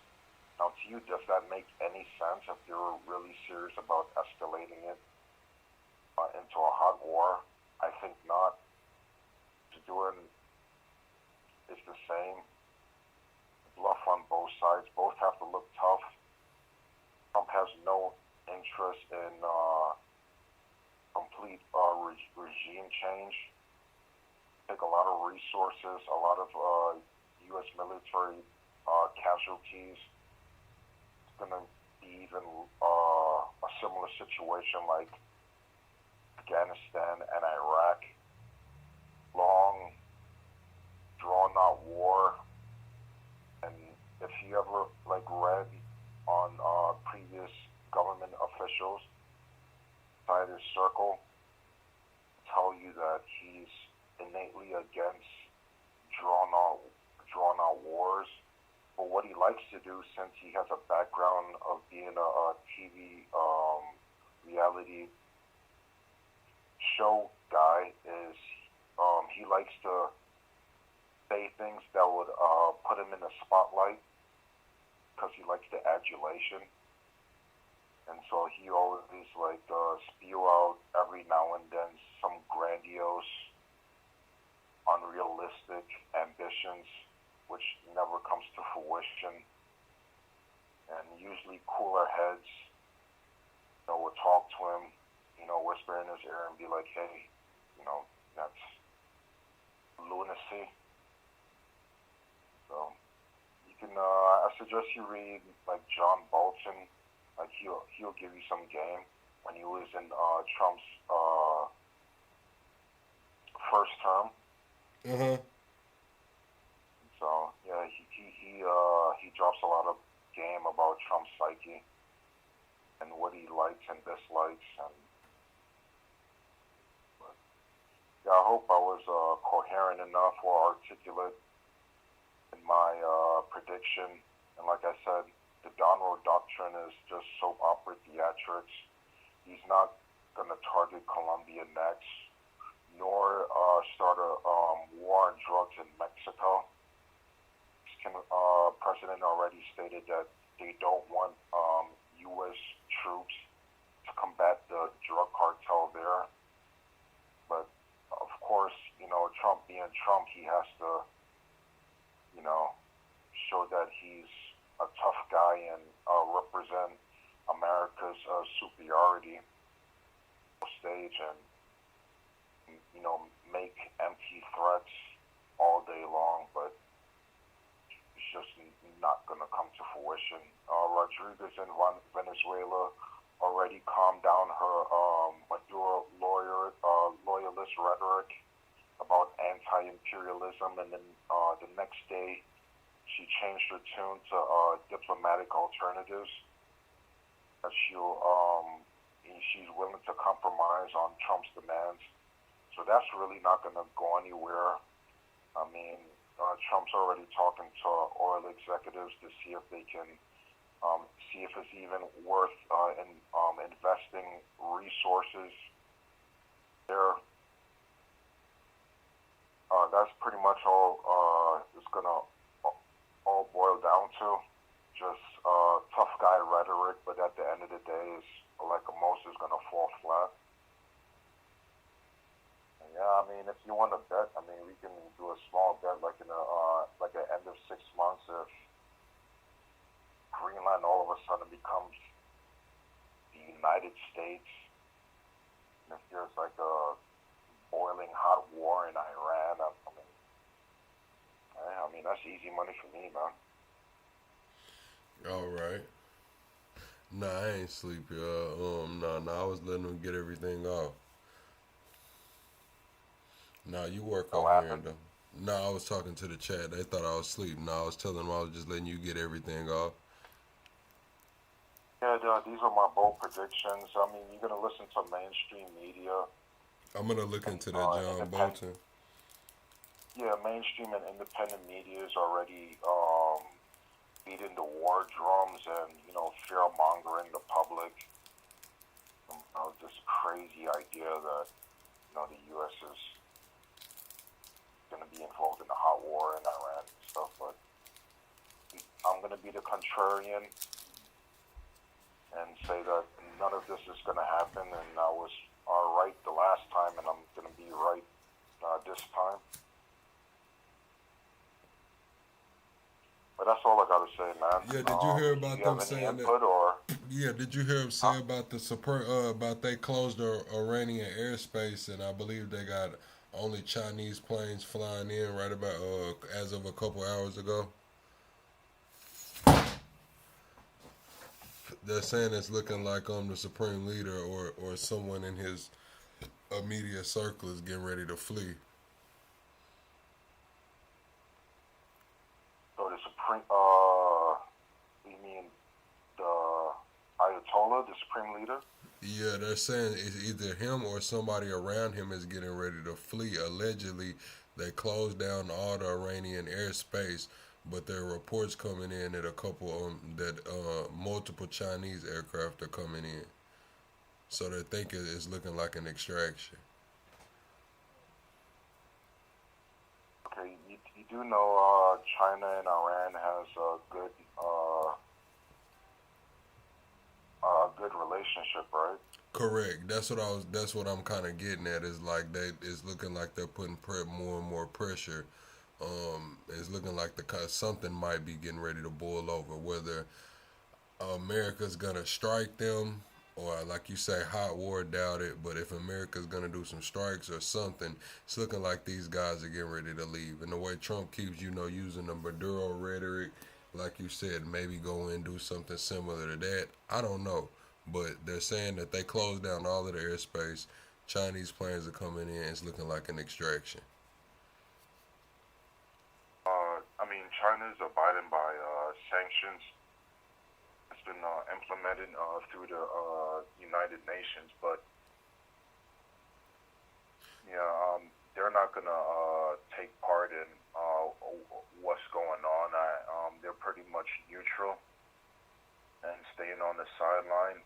Now, to you, does that make any sense if they were really serious about escalating it into a hot war? I think not. To do it is the same. Bluff on both sides. Both have to look tough. Trump has no interest in complete regime change. Take a lot of resources, a lot of U.S. military casualties. It's going to be even a similar situation like Afghanistan and Iraq. Long, drawn-out war. And if you ever read on previous government circle tell you that he's innately against drawn out wars. But what he likes to do, since he has a background of being a TV reality show guy, is he likes to say things that would put him in the spotlight because he likes the adulation. And so he always spew out every now and then some grandiose, unrealistic ambitions, which never comes to fruition. And usually cooler heads, will talk to him, whisper in his ear and be like, hey, that's lunacy. So you can, I suggest you read like John Bolton. Like he'll give you some game when he was in Trump's first term. So yeah, he drops a lot of game about Trump's psyche and what he likes and dislikes. And but, yeah, I hope I was coherent enough or articulate in my prediction. And like I said, the Donroe Doctrine is just soap opera theatrics. He's not going to target Colombia next, nor start a war on drugs in Mexico. President already stated that they don't want U.S. troops to combat the drug cartel there. But of course, Trump being Trump, he has to, show that he's a tough guy and represent America's superiority on stage and make empty threats all day long, but it's just not going to come to fruition. Rodriguez in Venezuela already calmed down her Maduro loyalist rhetoric about anti-imperialism, and then the next day she changed her tune to diplomatic alternatives. That she's willing to compromise on Trump's demands. So that's really not going to go anywhere. I mean, Trump's already talking to oil executives to see if they can see if it's even worth investing resources there. That's pretty much all it's going to all boil down to. Just tough guy rhetoric, but at the end of the day, is like most is going to fall flat. Yeah, I mean, if you want to bet, I mean, we can do a small bet, like in like at end of 6 months, if Greenland all of a sudden becomes the United States, and if there's like a boiling hot war in Iran, I mean, that's easy money for me, man. All right. Nah, I ain't sleep, y'all. I was letting them get everything off. Nah, you work on here, though. Nah, I was talking to the chat. They thought I was asleep. Nah, I was telling them I was just letting you get everything off. Yeah, these are my bold predictions. I mean, you're going to listen to mainstream media. I'm going to look into that John Bolton. Yeah, mainstream and independent media is already beating the war drums and, fear-mongering the public. This crazy idea that, the U.S. is going to be involved in a hot war in Iran and stuff, but I'm going to be the contrarian and say that none of this is going to happen, and I was right the last time, and I'm going to be right this time. But that's all I got to say, man. Yeah, did you hear about them saying that? Yeah, did you hear them say about they closed the Iranian airspace, and I believe they got only Chinese planes flying in right about as of a couple hours ago? They're saying it's looking like the Supreme Leader or someone in his immediate circle is getting ready to flee. So the Supreme, you mean the Ayatollah, the Supreme Leader? Yeah, they're saying it's either him or somebody around him is getting ready to flee. Allegedly, they closed down all the Iranian airspace, but there are reports coming in that multiple Chinese aircraft are coming in. So they think it's looking like an extraction. Okay, you do know China and Iran has a good relationship, right? Correct. That's what I'm kind of getting at. Is like it's looking like they're putting more and more pressure. It's looking like something might be getting ready to boil over. Whether America's gonna strike them, or like you say, hot war, doubt it. But if America's gonna do some strikes or something, it's looking like these guys are getting ready to leave. And the way Trump keeps, using the Maduro rhetoric, like you said, maybe go and do something similar to that. I don't know, but they're saying that they closed down all of the airspace. Chinese planes are coming in. It's looking like an extraction. I mean, China's abiding by sanctions. It's been implemented through the United Nations, but they're not gonna take part in what's going on. They're pretty much neutral and staying on the sideline.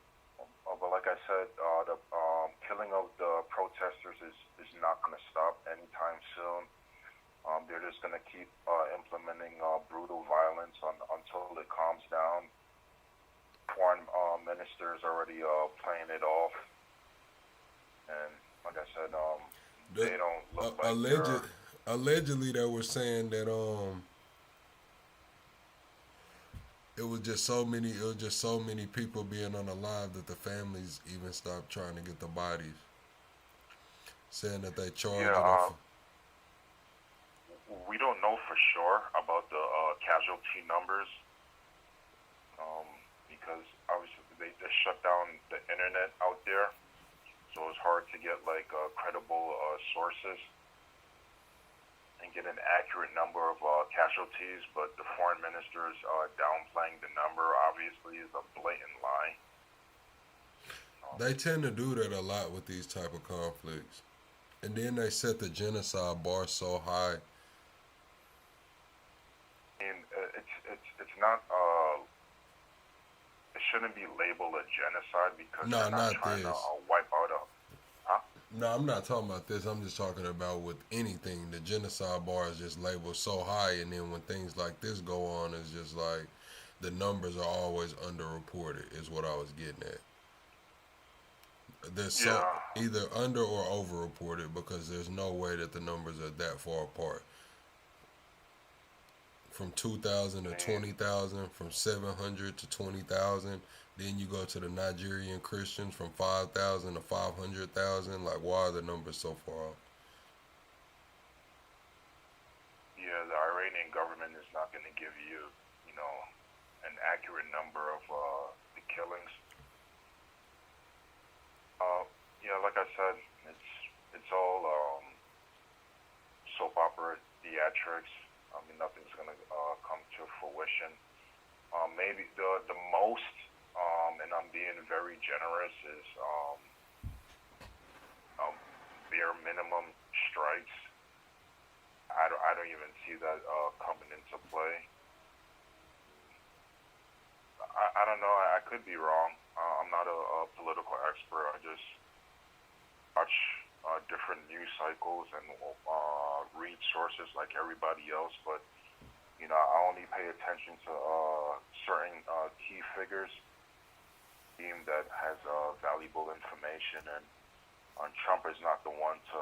But like I said, the killing of the protesters is not gonna stop anytime soon. They're just gonna keep implementing brutal violence until it calms down. Foreign ministers already playing it off, and like I said, they don't look like allegedly they were saying that it was just so many people being unalive that the families even stopped trying to get the bodies, saying that they charged we don't know for sure about the casualty numbers because obviously they shut down the internet out there, so it's hard to get like credible sources and get an accurate number of casualties. But the foreign ministers downplaying the number obviously is a blatant lie. They tend to do that a lot with these type of conflicts, and then they set the genocide bar so high. And it's not it shouldn't be labeled a genocide because they're not trying to wipe out No, I'm not talking about this. I'm just talking about with anything. The genocide bar is just labeled so high, and then when things like this go on, it's just like the numbers are always underreported, is what I was getting at. They're either under or overreported because there's no way that the numbers are that far apart. From 2,000 to 20,000, from 700 to 20,000. Then you go to the Nigerian Christians from 5,000 to 500,000. Like, why are the numbers so far off? Yeah, the Iranian government is not going to give you, an accurate number of the killings. Like I said, it's all soap opera theatrics. I mean, nothing's going to come to fruition. Maybe the most, and I'm being very generous, is bare minimum strikes. I don't even see that coming into play. I don't know. I could be wrong. I'm not a political expert. I just watch different news cycles and read sources like everybody else, but I only pay attention to certain key figures deemed that has valuable information, and Trump is not the one to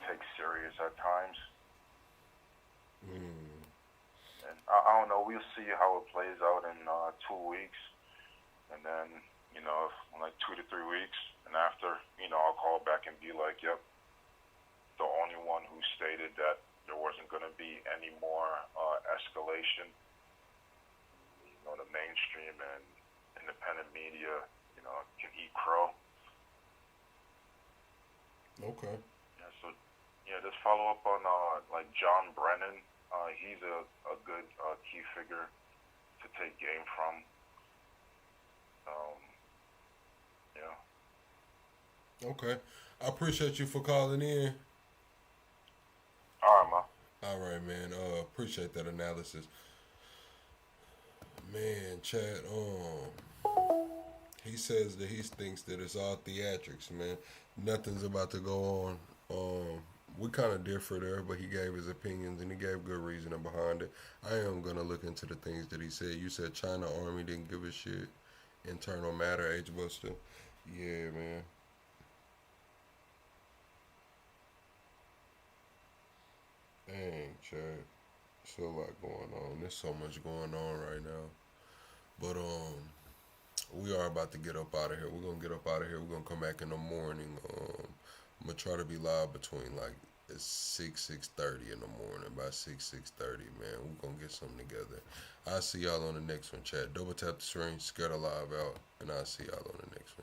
take serious at times. And I don't know. We'll see how it plays out in 2 weeks, and then like 2 to 3 weeks, and after, I'll call back and be like, yep, the only one who stated that there wasn't going to be any more escalation. The mainstream and independent media, can eat crow. Okay. Just follow up on like John Brennan. He's a good key figure to take game from. Yeah. Okay. I appreciate you for calling in. All right, man. All right, man. Appreciate that analysis. Man, Chad, he says that he thinks that it's all theatrics, man. Nothing's about to go on. We kind of differ there, but he gave his opinions and he gave good reasoning behind it. I am gonna look into the things that he said. You said China Army didn't give a shit. Internal matter, H Buster. Yeah, man. Dang, Chad. Still a lot going on. There's so much going on right now. But we are about to get up out of here. We're gonna get up out of here. We're gonna come back in the morning. I'm gonna try to be live between like 6:30 in the morning. By 6:30, man, we're gonna get something together. I'll see y'all on the next one, chat. Double tap the screen, scared alive out, and I'll see y'all on the next one.